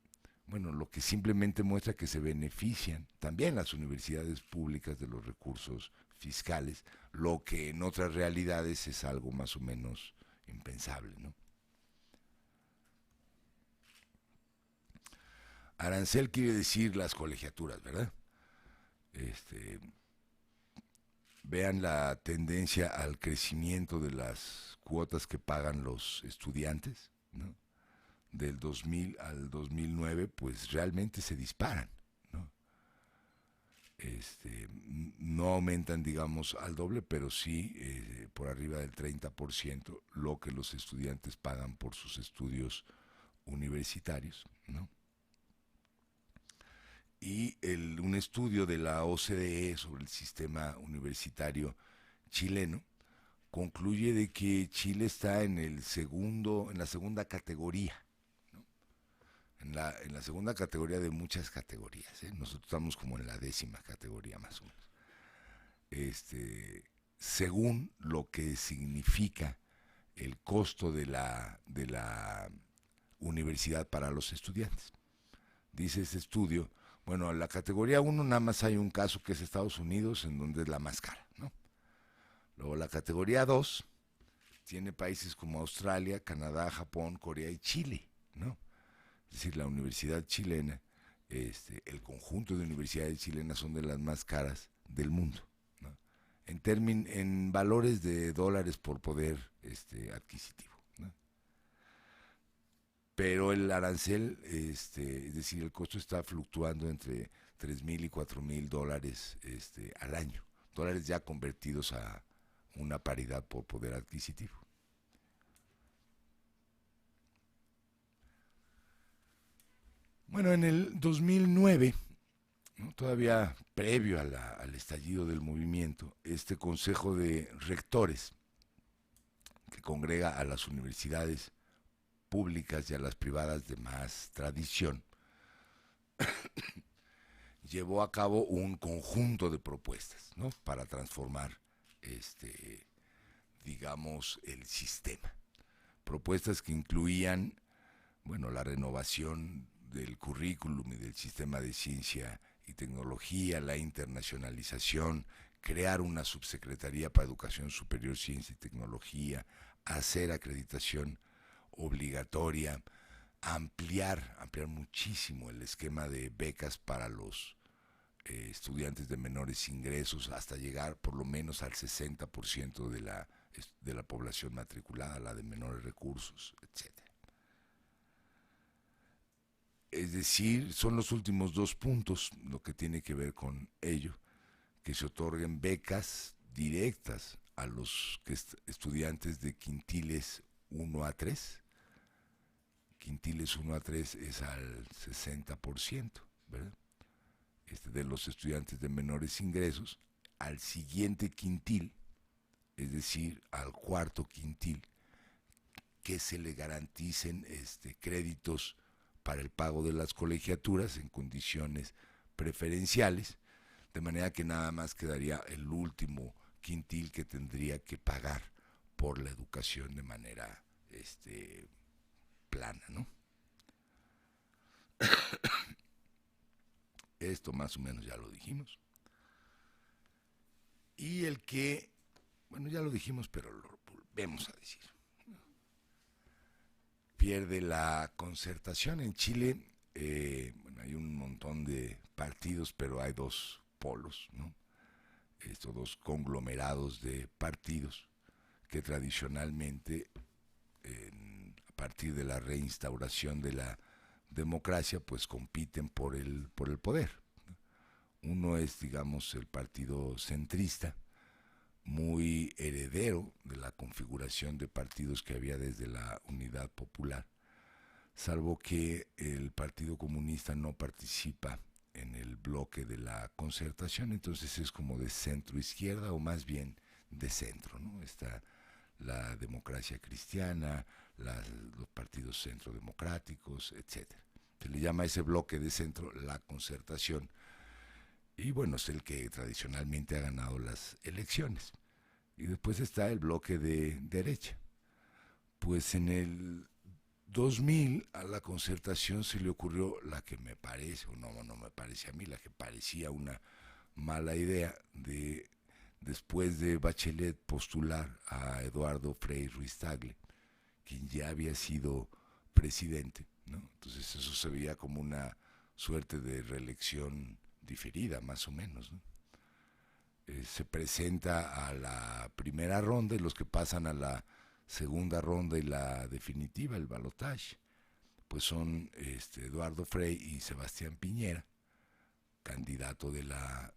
Bueno, lo que simplemente muestra que se benefician también las universidades públicas de los recursos fiscales, lo que en otras realidades es algo más o menos impensable, ¿no? Arancel quiere decir las colegiaturas, ¿verdad? Vean la tendencia al crecimiento de las cuotas que pagan los estudiantes, ¿no? Del 2000 al 2009, pues realmente se disparan, ¿no? No aumentan, digamos, al doble, pero sí por arriba del 30% lo que los estudiantes pagan por sus estudios universitarios, ¿no? Y un estudio de la OCDE sobre el sistema universitario chileno concluye de que Chile está en la segunda categoría, ¿no? En la segunda categoría de muchas categorías, ¿eh? Nosotros estamos como en la 10ª categoría más o menos. Según lo que significa el costo de la universidad para los estudiantes. Dice este estudio, bueno, en la categoría 1 nada más hay un caso que es Estados Unidos, en donde es la más cara, ¿no? Luego la categoría 2 tiene países como Australia, Canadá, Japón, Corea y Chile, ¿no? Es decir, la universidad chilena, el conjunto de universidades chilenas son de las más caras del mundo, ¿no? En valores de dólares por poder adquisitivo. Pero el arancel, es decir, el costo está fluctuando entre $3,000 y $4,000 al año, dólares ya convertidos a una paridad por poder adquisitivo. Bueno, en el 2009, ¿no? Todavía previo al estallido del movimiento, este Consejo de Rectores, que congrega a las universidades públicas y a las privadas de más tradición, llevó a cabo un conjunto de propuestas, ¿no? Para transformar, digamos, el sistema. Propuestas que incluían, bueno, la renovación del currículum y del sistema de ciencia y tecnología, la internacionalización, crear una subsecretaría para educación superior, ciencia y tecnología, hacer acreditación obligatoria, ampliar muchísimo el esquema de becas para los estudiantes de menores ingresos, hasta llegar por lo menos al 60% de la población matriculada, la de menores recursos, etc. Es decir, son los últimos 2 puntos lo que tiene que ver con ello, que se otorguen becas directas a los estudiantes de quintiles 1 a 3. Quintiles 1 a 3 es al 60%, ¿verdad? De los estudiantes de menores ingresos. Al siguiente quintil, es decir, al cuarto quintil, que se le garanticen créditos para el pago de las colegiaturas en condiciones preferenciales, de manera que nada más quedaría el último quintil que tendría que pagar por la educación de manera plana, ¿no? Esto más o menos ya lo dijimos. Y el que, bueno, ya lo dijimos, pero lo volvemos a decir. Pierde la Concertación en Chile. Bueno, hay un montón de partidos, pero hay dos polos, ¿no? Estos dos conglomerados de partidos que tradicionalmente, a partir de la reinstauración de la democracia, pues compiten por el poder. Uno es, digamos, el partido centrista, muy heredero de la configuración de partidos que había desde la Unidad Popular, salvo que el Partido Comunista no participa en el bloque de la Concertación, entonces es como de centro-izquierda o más bien de centro, ¿no? Está la Democracia Cristiana, los partidos centrodemocráticos, etcétera. Se le llama a ese bloque de centro la Concertación, y bueno, es el que tradicionalmente ha ganado las elecciones. Y después está el bloque de derecha. Pues en el 2000 a la Concertación se le ocurrió la que me parece, o no me parece a mí, la que parecía una mala idea de, después de Bachelet, postular a Eduardo Frei Ruiz-Tagle, quien ya había sido presidente, ¿no? Entonces eso se veía como una suerte de reelección diferida, más o menos, ¿no? Se presenta a la primera ronda y los que pasan a la segunda ronda y la definitiva, el balotaje, pues son Eduardo Frei y Sebastián Piñera, candidato de la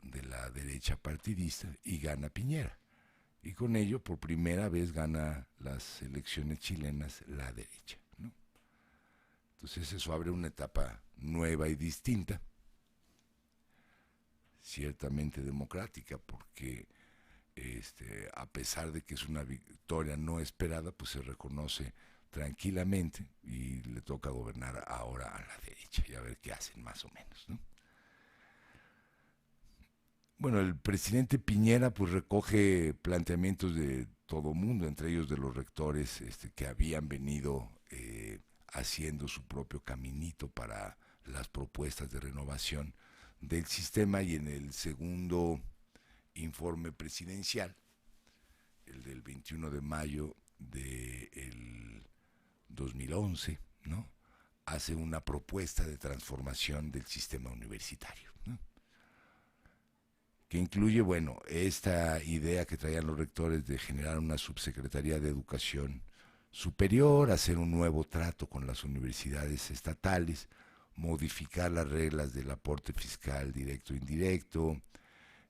derecha partidista, y gana Piñera. Y con ello, por primera vez, gana las elecciones chilenas la derecha, ¿no? Entonces eso abre una etapa nueva y distinta, ciertamente democrática, porque a pesar de que es una victoria no esperada, pues se reconoce tranquilamente y le toca gobernar ahora a la derecha y a ver qué hacen más o menos, ¿no? Bueno, el presidente Piñera pues recoge planteamientos de todo mundo, entre ellos de los rectores que habían venido haciendo su propio caminito para las propuestas de renovación del sistema, y en el segundo informe presidencial, el del 21 de mayo del 2011, ¿no?, hace una propuesta de transformación del sistema universitario, ¿no?, que incluye, bueno, esta idea que traían los rectores de generar una subsecretaría de educación superior, hacer un nuevo trato con las universidades estatales, modificar las reglas del aporte fiscal directo e indirecto,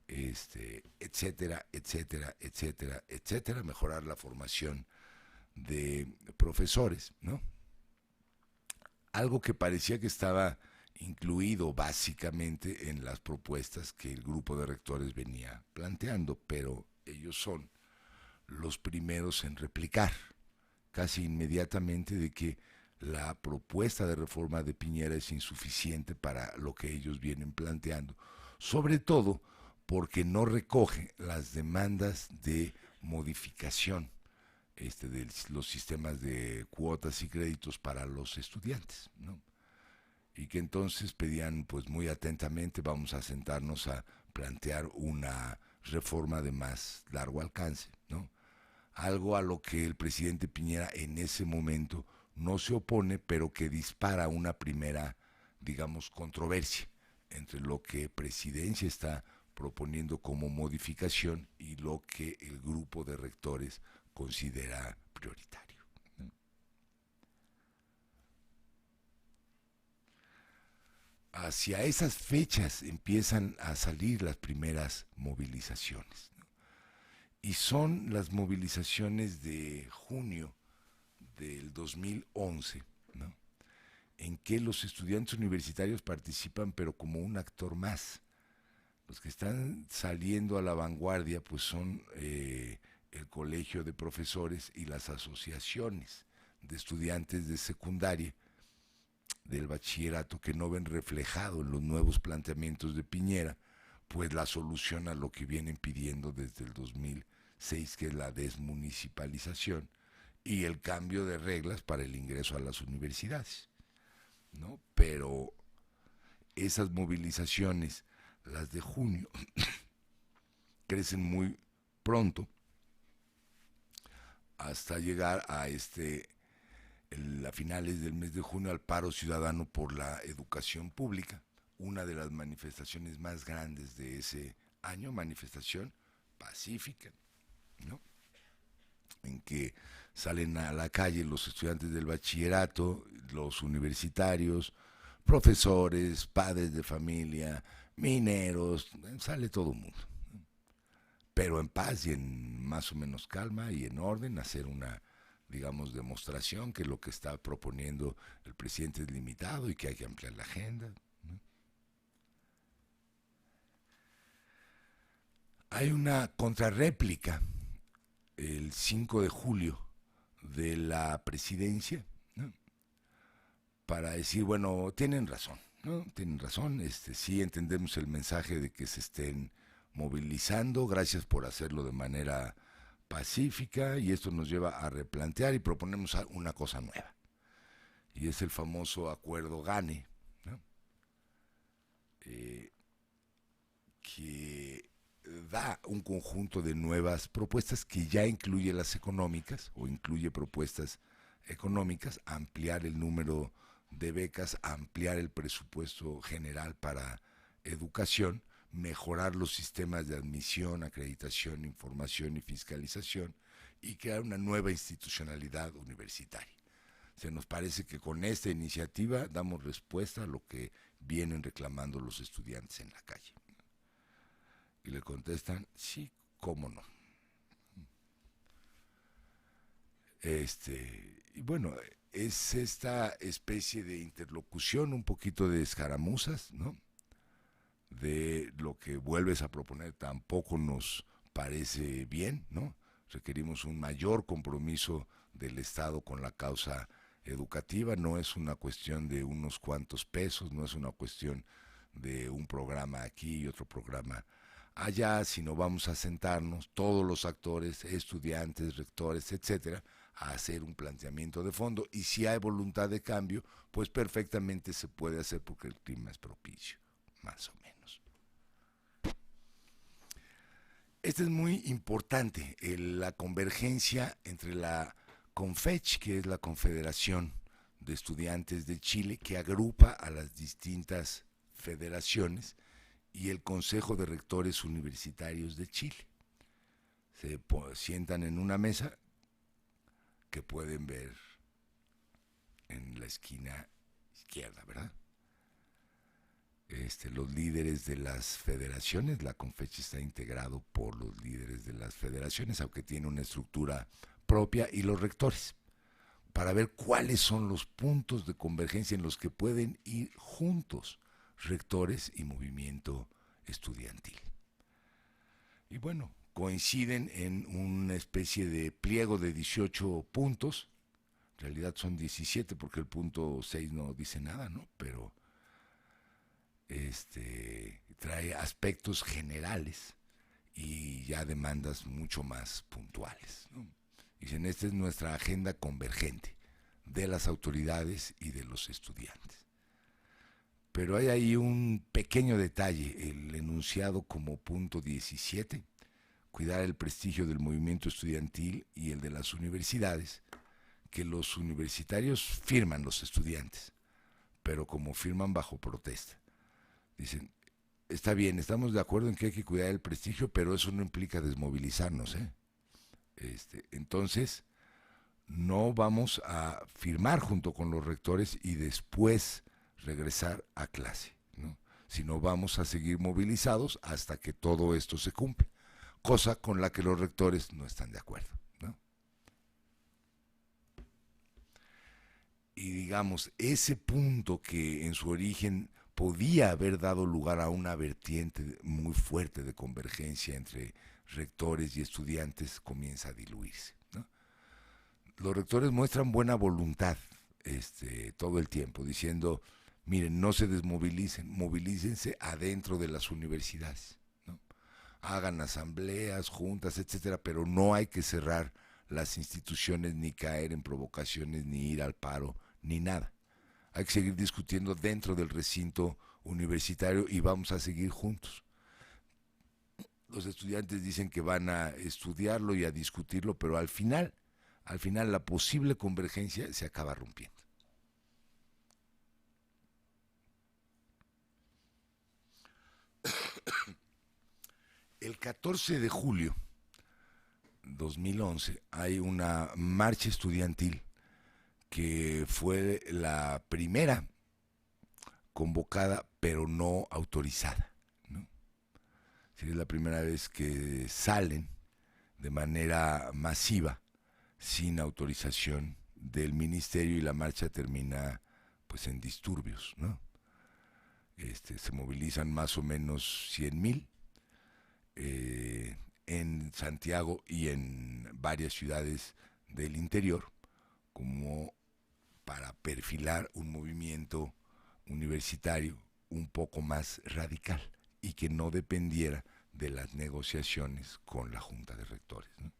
etcétera, etcétera, etcétera, etcétera, mejorar la formación de profesores, ¿no? Algo que parecía que estaba incluido básicamente en las propuestas que el grupo de rectores venía planteando, pero ellos son los primeros en replicar casi inmediatamente de que la propuesta de reforma de Piñera es insuficiente para lo que ellos vienen planteando, sobre todo porque no recoge las demandas de modificación de los sistemas de cuotas y créditos para los estudiantes, ¿no? Y que entonces pedían, pues muy atentamente, vamos a sentarnos a plantear una reforma de más largo alcance, ¿no? Algo a lo que el presidente Piñera en ese momento no se opone, pero que dispara una primera, digamos, controversia entre lo que Presidencia está proponiendo como modificación y lo que el grupo de rectores considera prioritario. Hacia esas fechas empiezan a salir las primeras movilizaciones, ¿no? Y son las movilizaciones de junio del 2011, ¿no?, en que los estudiantes universitarios participan, pero como un actor más. Los que están saliendo a la vanguardia pues son el colegio de profesores y las asociaciones de estudiantes de secundaria, del bachillerato, que no ven reflejado en los nuevos planteamientos de Piñera pues la solución a lo que vienen pidiendo desde el 2006, que es la desmunicipalización, y el cambio de reglas para el ingreso a las universidades, ¿no? Pero esas movilizaciones, las de junio, crecen muy pronto hasta llegar a finales del mes de junio al paro ciudadano por la educación pública, una de las manifestaciones más grandes de ese año, manifestación pacífica, ¿no? En que salen a la calle los estudiantes del bachillerato, los universitarios, profesores, padres de familia, mineros, sale todo el mundo. Pero en paz y en más o menos calma y en orden, hacer una, digamos, demostración que lo que está proponiendo el presidente es limitado y que hay que ampliar la agenda, ¿no? Hay una contrarréplica el 5 de julio de la presidencia, ¿no? Para decir, bueno, tienen razón, ¿no? Tienen razón, sí entendemos el mensaje de que se estén movilizando, gracias por hacerlo de manera pacífica, y esto nos lleva a replantear y proponemos una cosa nueva, y es el famoso acuerdo GANE, ¿no? Que da un conjunto de nuevas propuestas que ya incluye las económicas o incluye propuestas económicas, ampliar el número de becas, ampliar el presupuesto general para educación, mejorar los sistemas de admisión, acreditación, información y fiscalización y crear una nueva institucionalidad universitaria. Se nos parece que con esta iniciativa damos respuesta a lo que vienen reclamando los estudiantes en la calle. Y le contestan, sí, cómo no. Y bueno, es esta especie de interlocución, un poquito de escaramuzas, ¿no? De lo que vuelves a proponer tampoco nos parece bien, ¿no? Requerimos un mayor compromiso del Estado con la causa educativa, no es una cuestión de unos cuantos pesos, no es una cuestión de un programa aquí y otro programa allá, sino vamos a sentarnos todos los actores, estudiantes, rectores, etcétera, a hacer un planteamiento de fondo, y si hay voluntad de cambio, pues perfectamente se puede hacer porque el clima es propicio, más o menos. Esto es muy importante, la convergencia entre la CONFECH, que es la Confederación de Estudiantes de Chile, que agrupa a las distintas federaciones, y el Consejo de Rectores Universitarios de Chile. Se sientan en una mesa que pueden ver en la esquina izquierda, ¿verdad? Los líderes de las federaciones, la CONFECH está integrado por los líderes de las federaciones, aunque tiene una estructura propia, y los rectores, para ver cuáles son los puntos de convergencia en los que pueden ir juntos rectores y movimiento estudiantil. Y bueno, coinciden en una especie de pliego de 18 puntos, en realidad son 17 porque el punto 6 no dice nada, ¿no? Pero trae aspectos generales y ya demandas mucho más puntuales, ¿no? Dicen, esta es nuestra agenda convergente de las autoridades y de los estudiantes. Pero hay ahí un pequeño detalle, el enunciado como punto 17, cuidar el prestigio del movimiento estudiantil y el de las universidades, que los universitarios firman los estudiantes, pero como firman bajo protesta. Dicen, está bien, estamos de acuerdo en que hay que cuidar el prestigio, pero eso no implica desmovilizarnos, ¿eh? Entonces, no vamos a firmar junto con los rectores y después regresar a clase, ¿no? Sino vamos a seguir movilizados hasta que todo esto se cumpla, cosa con la que los rectores no están de acuerdo, ¿no? Y digamos, ese punto que en su origen podía haber dado lugar a una vertiente muy fuerte de convergencia entre rectores y estudiantes comienza a diluirse, ¿no? Los rectores muestran buena voluntad todo el tiempo, diciendo, miren, no se desmovilicen, movilícense adentro de las universidades, ¿no? Hagan asambleas, juntas, etcétera, pero no hay que cerrar las instituciones, ni caer en provocaciones, ni ir al paro, ni nada. Hay que seguir discutiendo dentro del recinto universitario y vamos a seguir juntos. Los estudiantes dicen que van a estudiarlo y a discutirlo, pero al final la posible convergencia se acaba rompiendo. El 14 de julio 2011 hay una marcha estudiantil que fue la primera convocada pero no autorizada, ¿no? Sí, es la primera vez que salen de manera masiva sin autorización del ministerio y la marcha termina pues en disturbios, ¿no? Se movilizan más o menos 100,000 en Santiago y en varias ciudades del interior, como para perfilar un movimiento universitario un poco más radical y que no dependiera de las negociaciones con la Junta de Rectores, ¿no?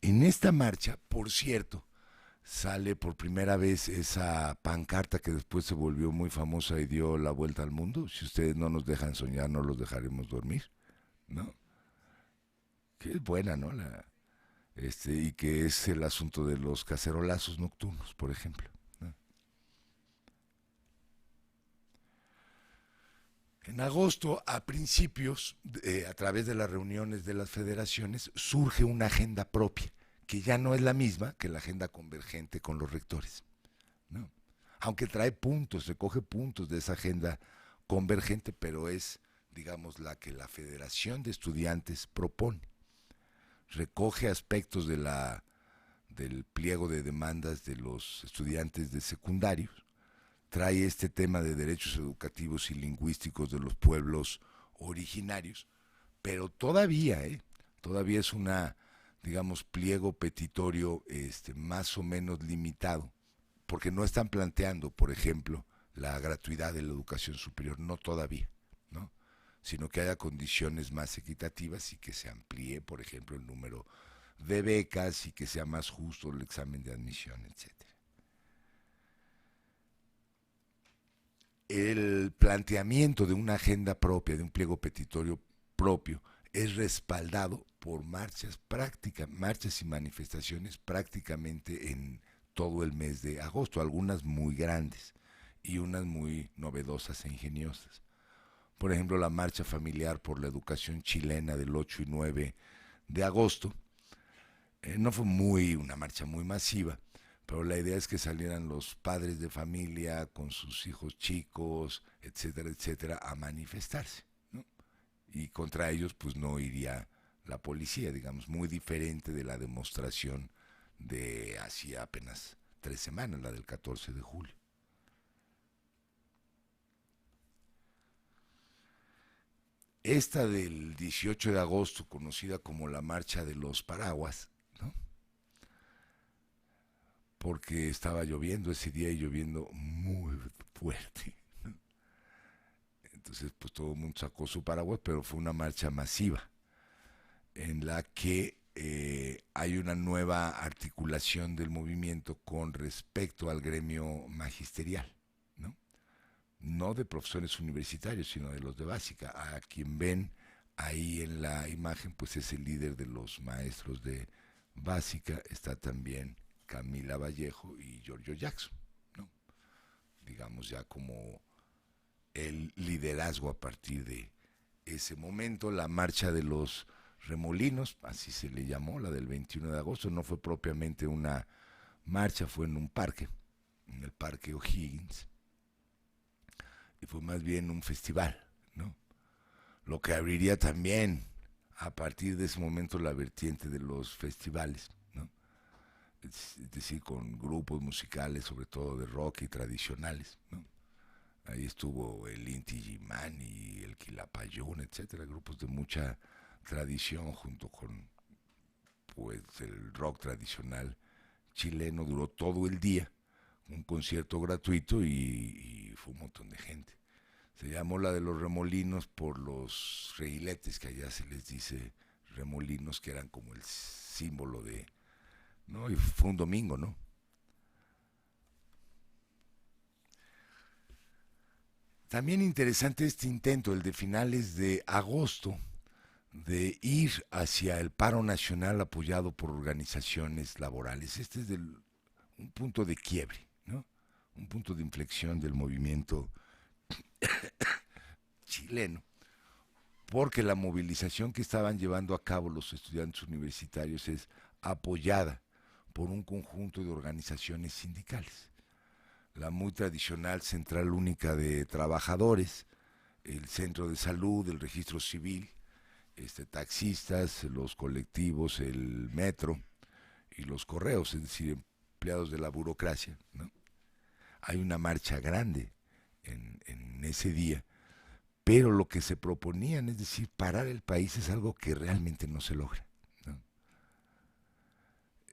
En esta marcha, por cierto, sale por primera vez esa pancarta que después se volvió muy famosa y dio la vuelta al mundo: si ustedes no nos dejan soñar, no los dejaremos dormir, ¿no? Que es buena, ¿no? Y que es el asunto de los cacerolazos nocturnos, por ejemplo, ¿no? En agosto, a principios, a través de las reuniones de las federaciones, surge una agenda propia, que ya no es la misma que la agenda convergente con los rectores, ¿no? Aunque trae puntos, recoge puntos de esa agenda convergente, pero es, digamos, la que la Federación de Estudiantes propone. Recoge aspectos del pliego de demandas de los estudiantes de secundarios, trae este tema de derechos educativos y lingüísticos de los pueblos originarios, pero todavía es una, digamos, pliego petitorio más o menos limitado, porque no están planteando, por ejemplo, la gratuidad de la educación superior, no todavía, ¿no? Sino que haya condiciones más equitativas y que se amplíe, por ejemplo, el número de becas y que sea más justo el examen de admisión, etc. El planteamiento de una agenda propia, de un pliego petitorio propio, es respaldado por marchas y manifestaciones prácticamente en todo el mes de agosto, algunas muy grandes y unas muy novedosas e ingeniosas. Por ejemplo, la marcha familiar por la educación chilena del 8 y 9 de agosto, no fue una marcha muy masiva, pero la idea es que salieran los padres de familia con sus hijos chicos, etcétera, etcétera, a manifestarse, ¿no? Y contra ellos pues no iría la policía, digamos, muy diferente de la demostración de hacía apenas 3 semanas, la del 14 de julio. Esta del 18 de agosto, conocida como la Marcha de los Paraguas, ¿no? Porque estaba lloviendo ese día y lloviendo muy fuerte, ¿no? Entonces pues todo el mundo sacó su paraguas, pero fue una marcha masiva en la que hay una nueva articulación del movimiento con respecto al gremio magisterial, ¿no? No de profesores universitarios, sino de los de básica. A quien ven ahí en la imagen pues es el líder de los maestros de básica, está también Camila Vallejo y Giorgio Jackson, ¿no? Digamos ya como el liderazgo a partir de ese momento. La marcha de los remolinos, así se le llamó, la del 21 de agosto, no fue propiamente una marcha, fue en un parque, en el Parque O'Higgins, y fue más bien un festival, ¿no? Lo que abriría también a partir de ese momento la vertiente de los festivales, ¿no? Es decir, con grupos musicales, sobre todo de rock y tradicionales, ¿no? Ahí estuvo el Inti Gimani, el Quilapayún, etcétera, grupos de mucha tradición junto con pues el rock tradicional chileno. Duró todo el día, un concierto gratuito y fue un montón de gente. Se llamó la de los remolinos por los reguiletes, que allá se les dice remolinos, que eran como el símbolo de, ¿no? Y fue un domingo, ¿no? También interesante este intento, el de finales de agosto, de ir hacia el paro nacional apoyado por organizaciones laborales. Este es un punto de quiebre, ¿no? Un punto de inflexión del movimiento chileno, porque la movilización que estaban llevando a cabo los estudiantes universitarios es apoyada por un conjunto de organizaciones sindicales. La muy tradicional Central Única de Trabajadores, el Centro de Salud, el Registro Civil, taxistas, los colectivos, el metro y los correos, es decir, empleados de la burocracia, ¿no? Hay una marcha grande en ese día, pero lo que se proponían, es decir, parar el país, es algo que realmente no se logra, ¿no?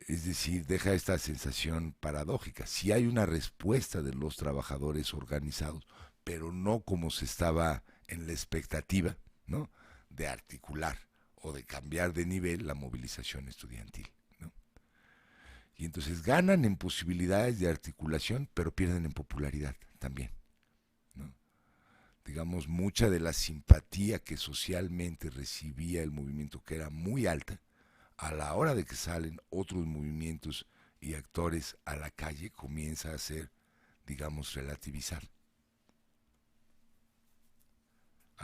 Es decir, deja esta sensación paradójica. Sí hay una respuesta de los trabajadores organizados, pero no como se estaba en la expectativa, ¿no?, de articular o de cambiar de nivel la movilización estudiantil, ¿no? Y entonces ganan en posibilidades de articulación, pero pierden en popularidad también, ¿no? Digamos, mucha de la simpatía que socialmente recibía el movimiento, que era muy alta, a la hora de que salen otros movimientos y actores a la calle, comienza a ser, digamos, relativizar.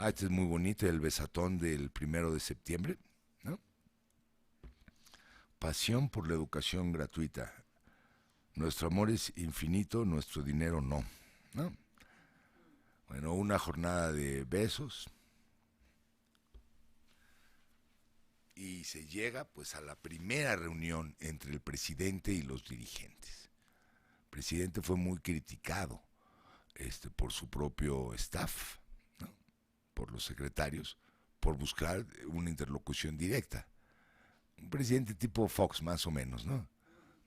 Este es muy bonito, el besatón del 1 de septiembre, ¿no? Pasión por la educación gratuita. Nuestro amor es infinito, nuestro dinero no, ¿no? Bueno, una jornada de besos. Y se llega pues a la primera reunión entre el presidente y los dirigentes. El presidente fue muy criticado por su propio staff, ¿no?, por los secretarios, por buscar una interlocución directa. Un presidente tipo Fox, más o menos, ¿no?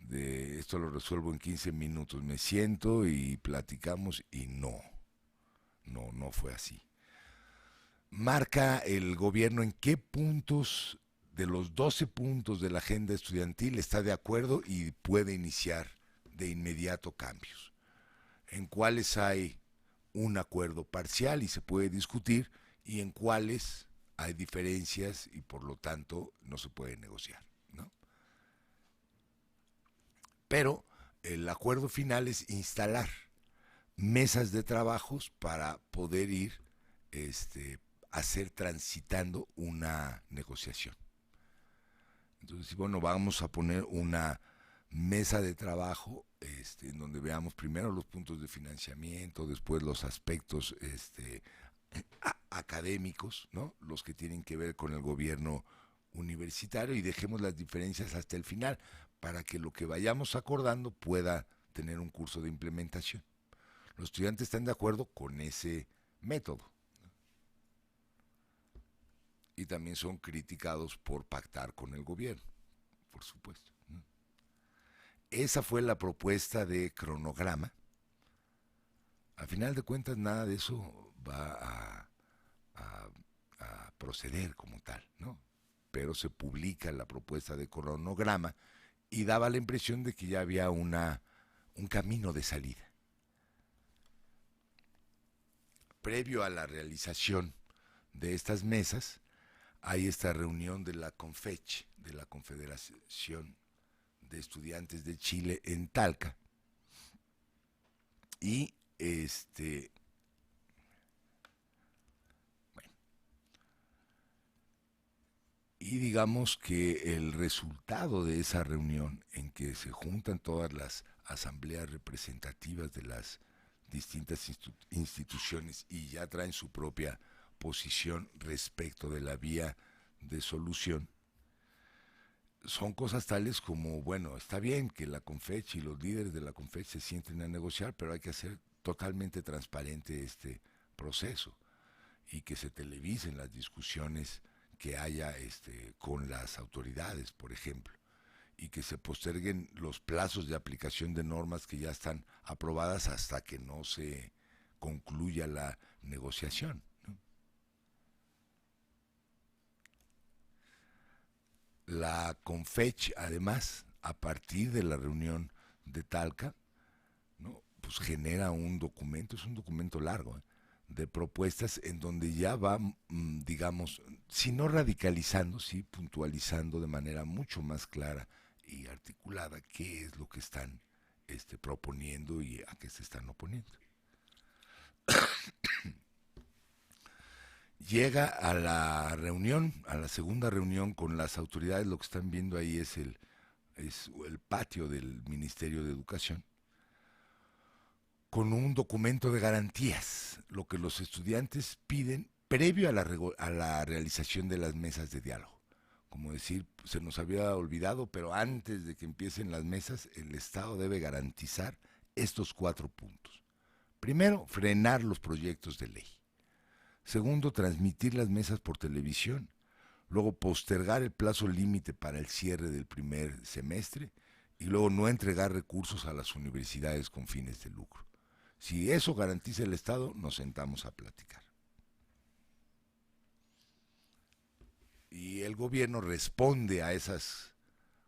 De esto lo resuelvo en 15 minutos, me siento y platicamos, y no fue así. Marca el gobierno en qué puntos de los 12 puntos de la agenda estudiantil está de acuerdo y puede iniciar de inmediato cambios. En cuáles hay un acuerdo parcial y se puede discutir, y en cuáles hay diferencias y por lo tanto no se puede negociar, ¿no? Pero el acuerdo final es instalar mesas de trabajos para poder ir hacer transitando una negociación. Entonces, bueno, vamos a poner una mesa de trabajo en donde veamos primero los puntos de financiamiento, después los aspectos académicos, ¿no?, los que tienen que ver con el gobierno universitario, y dejemos las diferencias hasta el final para que lo que vayamos acordando pueda tener un curso de implementación. Los estudiantes están de acuerdo con ese método y también son criticados por pactar con el gobierno, por supuesto. Esa fue la propuesta de cronograma. A final de cuentas, nada de eso va a proceder como tal, ¿no? Pero se publica la propuesta de cronograma y daba la impresión de que ya había un camino de salida. Previo a la realización de estas mesas, hay esta reunión de la CONFECH, de la Confederación de Estudiantes de Chile, en Talca, y y digamos que el resultado de esa reunión, en que se juntan todas las asambleas representativas de las distintas instituciones y ya traen su propia posición respecto de la vía de solución, son cosas tales como, bueno, está bien que la CONFECH y los líderes de la CONFECH se sienten a negociar, pero hay que hacer totalmente transparente este proceso y que se televisen las discusiones que haya con las autoridades, por ejemplo, y que se posterguen los plazos de aplicación de normas que ya están aprobadas hasta que no se concluya la negociación, ¿no? La CONFECH, además, a partir de la reunión de Talca, ¿no? Pues genera un documento, es un documento largo, de propuestas en donde ya va, digamos, si no radicalizando, sí puntualizando de manera mucho más clara y articulada qué es lo que están proponiendo y a qué se están oponiendo. Llega a la reunión, a la segunda reunión con las autoridades, lo que están viendo ahí es el patio del Ministerio de Educación, con un documento de garantías, lo que los estudiantes piden previo a la realización de las mesas de diálogo. Como decir, se nos había olvidado, pero antes de que empiecen las mesas, el Estado debe garantizar estos 4 puntos. Primero, frenar los proyectos de ley. Segundo, transmitir las mesas por televisión. Luego, postergar el plazo límite para el cierre del primer semestre. Y luego, no entregar recursos a las universidades con fines de lucro. Si eso garantiza el Estado, nos sentamos a platicar. Y el gobierno responde a esas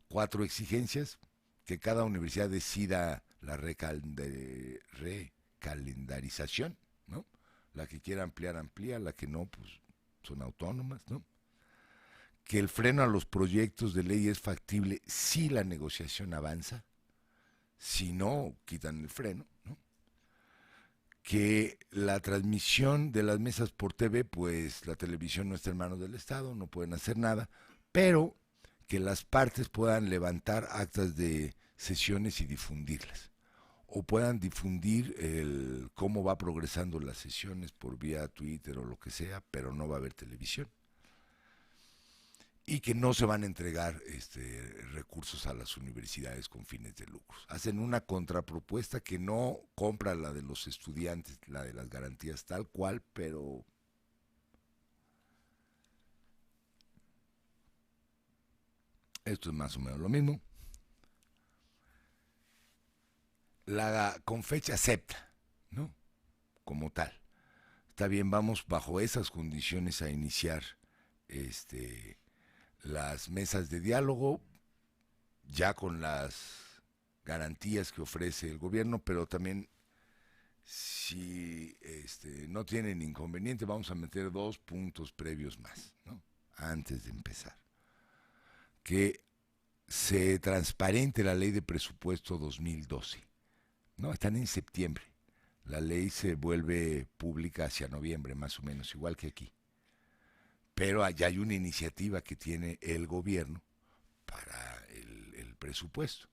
4 exigencias, que cada universidad decida la recalendarización, ¿no? La que quiera ampliar, amplía, la que no, pues son autónomas, ¿no? Que el freno a los proyectos de ley es factible si la negociación avanza, si no, quitan el freno, ¿no? Que la transmisión de las mesas por TV, pues la televisión no está en manos del Estado, no pueden hacer nada, pero que las partes puedan levantar actas de sesiones y difundirlas, o puedan difundir cómo va progresando las sesiones por vía Twitter o lo que sea, pero no va a haber televisión. Y que no se van a entregar recursos a las universidades con fines de lucros. Hacen una contrapropuesta que no compra la de los estudiantes, la de las garantías tal cual, pero esto es más o menos lo mismo. La CONFECH acepta, ¿no? Como tal. Está bien, vamos bajo esas condiciones a iniciar las mesas de diálogo, ya con las garantías que ofrece el gobierno, pero también si no tienen inconveniente, vamos a meter 2 puntos previos más, ¿no? Antes de empezar. Que se transparente la ley de presupuesto 2012. No, están en septiembre. La ley se vuelve pública hacia noviembre, más o menos, igual que aquí. Pero allá hay una iniciativa que tiene el gobierno para el presupuesto.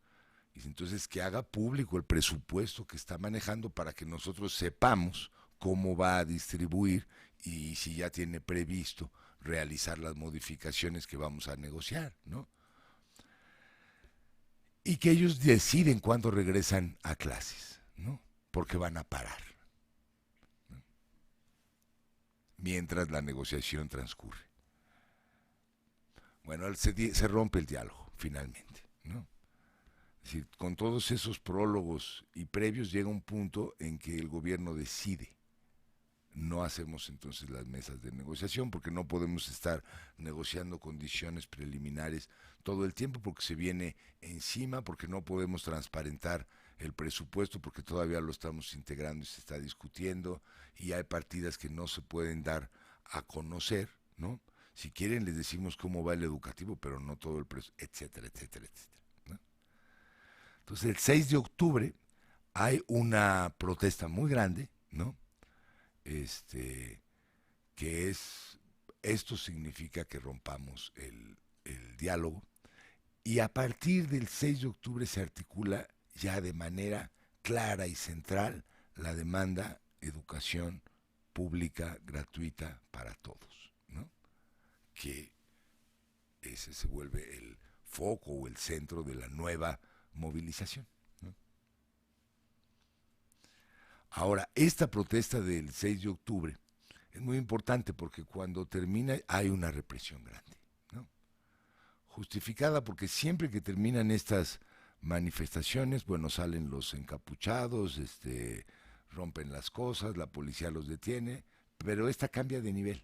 Y entonces que haga público el presupuesto que está manejando para que nosotros sepamos cómo va a distribuir y si ya tiene previsto realizar las modificaciones que vamos a negociar, ¿no? Y que ellos deciden cuándo regresan a clases, ¿no? Porque van a parar, ¿no? Mientras la negociación transcurre. Bueno, se rompe el diálogo, finalmente, ¿no? Es decir, con todos esos prólogos y previos llega un punto en que el gobierno decide. No hacemos entonces las mesas de negociación porque no podemos estar negociando condiciones preliminares todo el tiempo porque se viene encima, porque no podemos transparentar el presupuesto porque todavía lo estamos integrando y se está discutiendo y hay partidas que no se pueden dar a conocer, ¿no? Si quieren les decimos cómo va el educativo, pero no todo el presupuesto, etcétera, etcétera, etcétera, ¿no? Entonces el 6 de octubre hay una protesta muy grande, ¿no? Que es, esto significa que rompamos el diálogo y a partir del 6 de octubre se articula ya de manera clara y central la demanda educación pública gratuita para todos, ¿no? Que ese se vuelve el foco o el centro de la nueva movilización. Ahora, esta protesta del 6 de octubre es muy importante porque cuando termina hay una represión grande, ¿no? Justificada porque siempre que terminan estas manifestaciones, bueno, salen los encapuchados, rompen las cosas, la policía los detiene, pero esta cambia de nivel,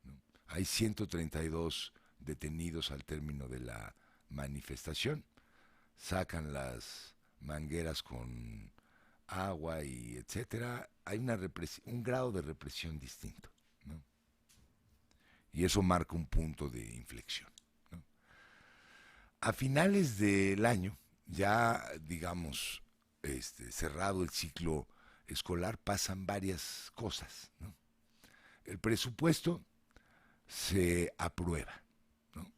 ¿no? Hay 132 detenidos al término de la manifestación, sacan las mangueras con agua y etcétera. Hay un grado de represión distinto, ¿no? Y eso marca un punto de inflexión, ¿no? A finales del año, ya digamos, cerrado el ciclo escolar, pasan varias cosas, ¿no? El presupuesto se aprueba, ¿no?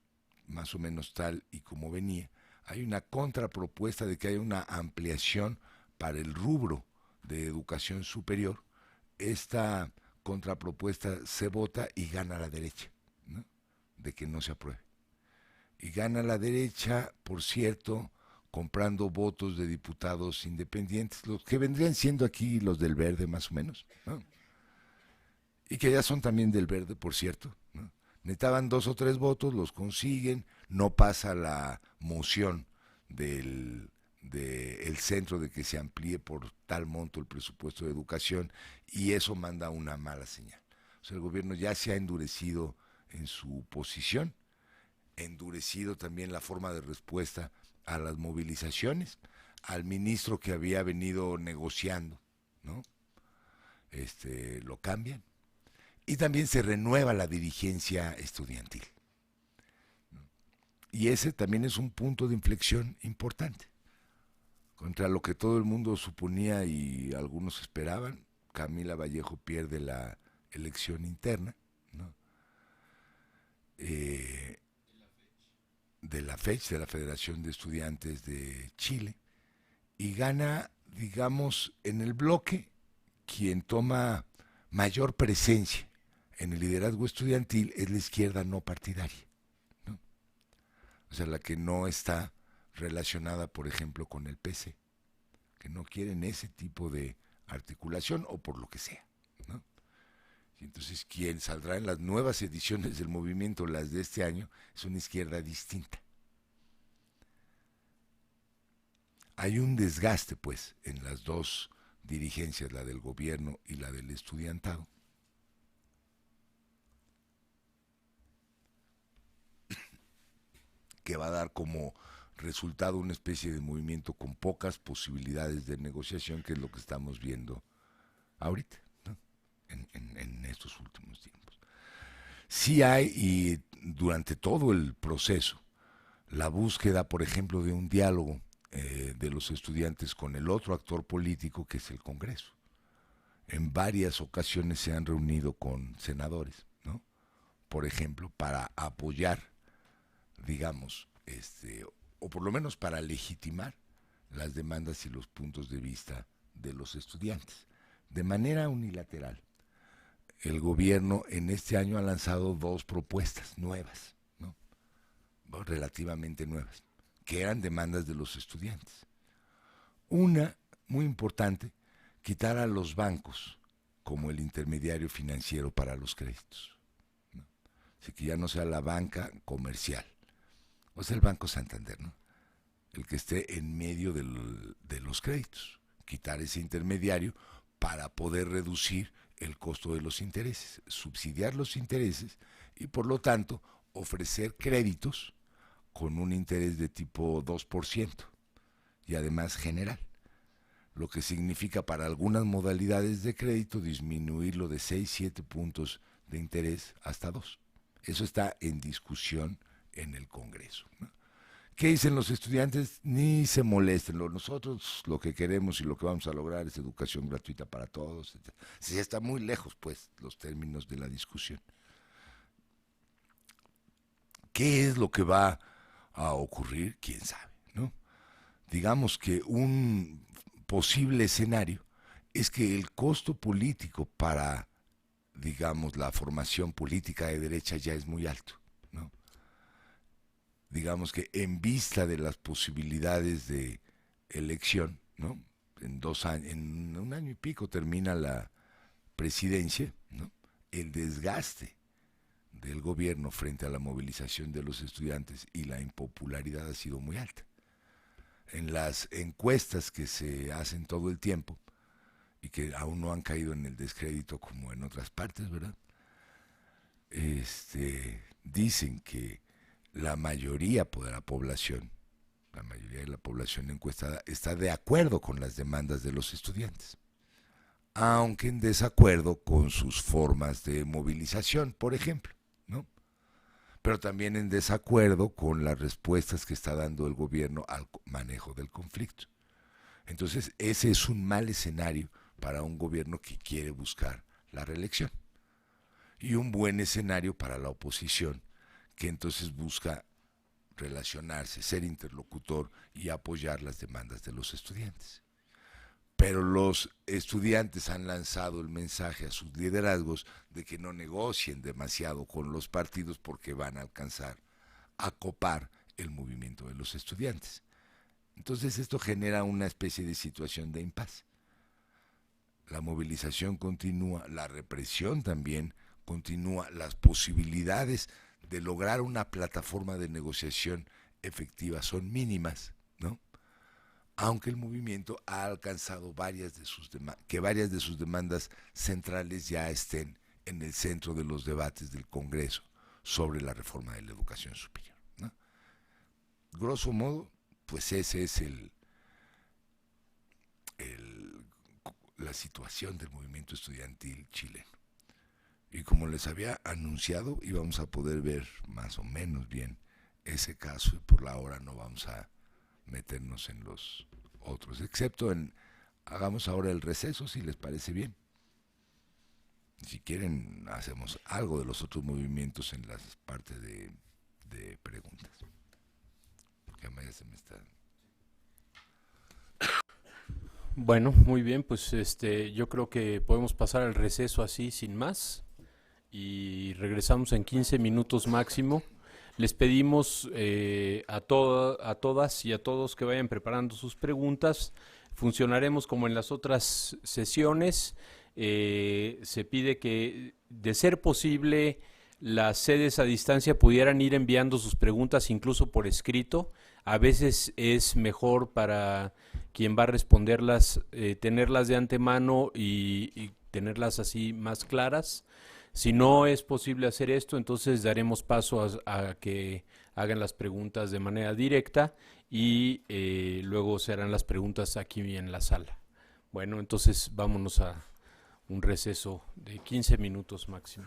Más o menos tal y como venía. Hay una contrapropuesta de que haya una ampliación para el rubro de educación superior. Esta contrapropuesta se vota y gana la derecha, ¿no? De que no se apruebe. Y gana la derecha, por cierto, comprando votos de diputados independientes, los que vendrían siendo aquí los del Verde más o menos, ¿no? Y que ya son también del Verde, por cierto, ¿no? Necesitaban 2 o 3 votos, los consiguen, no pasa la moción del centro de que se amplíe por tal monto el presupuesto de educación, y eso manda una mala señal. O sea, el gobierno ya se ha endurecido en su posición, endurecido también la forma de respuesta a las movilizaciones, al ministro que había venido negociando, ¿no? Lo cambian, y también se renueva la dirigencia estudiantil. Y ese también es un punto de inflexión importante. Contra lo que todo el mundo suponía y algunos esperaban, Camila Vallejo pierde la elección interna, ¿no? De la FECH, de la Federación de Estudiantes de Chile, y gana, digamos, en el bloque quien toma mayor presencia en el liderazgo estudiantil es la izquierda no partidaria, ¿no? O sea, la que no está relacionada, por ejemplo, con el PC, que no quieren ese tipo de articulación o por lo que sea, ¿no? Y entonces quien saldrá en las nuevas ediciones del movimiento, las de este año, es una izquierda distinta. Hay un desgaste, pues, en las dos dirigencias, la del gobierno y la del estudiantado, que va a dar como resultado una especie de movimiento con pocas posibilidades de negociación, que es lo que estamos viendo ahorita, ¿no? En estos últimos tiempos. Sí hay, y durante todo el proceso, la búsqueda, por ejemplo, de un diálogo de los estudiantes con el otro actor político, que es el Congreso. En varias ocasiones se han reunido con senadores, ¿no? Por ejemplo, para apoyar, digamos, o por lo menos para legitimar las demandas y los puntos de vista de los estudiantes. De manera unilateral, el gobierno en este año ha lanzado 2 propuestas nuevas, ¿no? Relativamente nuevas, que eran demandas de los estudiantes. Una, muy importante, quitar a los bancos como el intermediario financiero para los créditos, ¿no? Así que ya no sea la banca comercial, o sea, el Banco Santander, ¿no? El que esté en medio de los créditos. Quitar ese intermediario para poder reducir el costo de los intereses, subsidiar los intereses y, por lo tanto, ofrecer créditos con un interés de tipo 2% y además general, lo que significa para algunas modalidades de crédito disminuirlo de 6-7 puntos de interés hasta 2. Eso está en discusión en el Congreso, ¿no? ¿Qué dicen los estudiantes? Ni se molesten, nosotros lo que queremos y lo que vamos a lograr es educación gratuita para todos. Sí, está muy lejos, pues, los términos de la discusión. ¿Qué es lo que va a ocurrir? ¿Quién sabe, no? Digamos que un posible escenario es que el costo político para, digamos, la formación política de derecha ya es muy alto, ¿no? Digamos que en vista de las posibilidades de elección, ¿no? En 2 años, en 1 año y pico termina la presidencia, ¿no? El desgaste del gobierno frente a la movilización de los estudiantes y la impopularidad ha sido muy alta. En las encuestas que se hacen todo el tiempo, y que aún no han caído en el descrédito como en otras partes, ¿verdad? Dicen que la mayoría de la población encuestada está de acuerdo con las demandas de los estudiantes, aunque en desacuerdo con sus formas de movilización, por ejemplo, ¿no? Pero también en desacuerdo con las respuestas que está dando el gobierno al manejo del conflicto. Entonces, ese es un mal escenario para un gobierno que quiere buscar la reelección. Y un buen escenario para la oposición, que entonces busca relacionarse, ser interlocutor y apoyar las demandas de los estudiantes. Pero los estudiantes han lanzado el mensaje a sus liderazgos de que no negocien demasiado con los partidos porque van a alcanzar a copar el movimiento de los estudiantes. Entonces esto genera una especie de situación de impas. La movilización continúa, la represión también continúa, las posibilidades de lograr una plataforma de negociación efectiva son mínimas, ¿no? Aunque el movimiento ha alcanzado varias de sus demandas centrales ya estén en el centro de los debates del Congreso sobre la reforma de la educación superior, ¿no? Grosso modo, pues ese es la situación del movimiento estudiantil chileno. Y como les había anunciado, íbamos a poder ver más o menos bien ese caso, y por la hora no vamos a meternos en los otros, excepto hagamos ahora el receso, si les parece bien. Si quieren, hacemos algo de los otros movimientos en las partes de preguntas. Porque a mí ya se me está... Bueno, muy bien, pues yo creo que podemos pasar al receso así sin más y regresamos en 15 minutos máximo. Les pedimos a todas y a todos que vayan preparando sus preguntas. Funcionaremos como en las otras sesiones. Se pide que, de ser posible, las sedes a distancia pudieran ir enviando sus preguntas incluso por escrito. A veces es mejor para quien va a responderlas tenerlas de antemano y tenerlas así más claras. Si no es posible hacer esto, entonces daremos paso a que hagan las preguntas de manera directa y luego se harán las preguntas aquí en la sala. Bueno, entonces vámonos a un receso de 15 minutos máximo.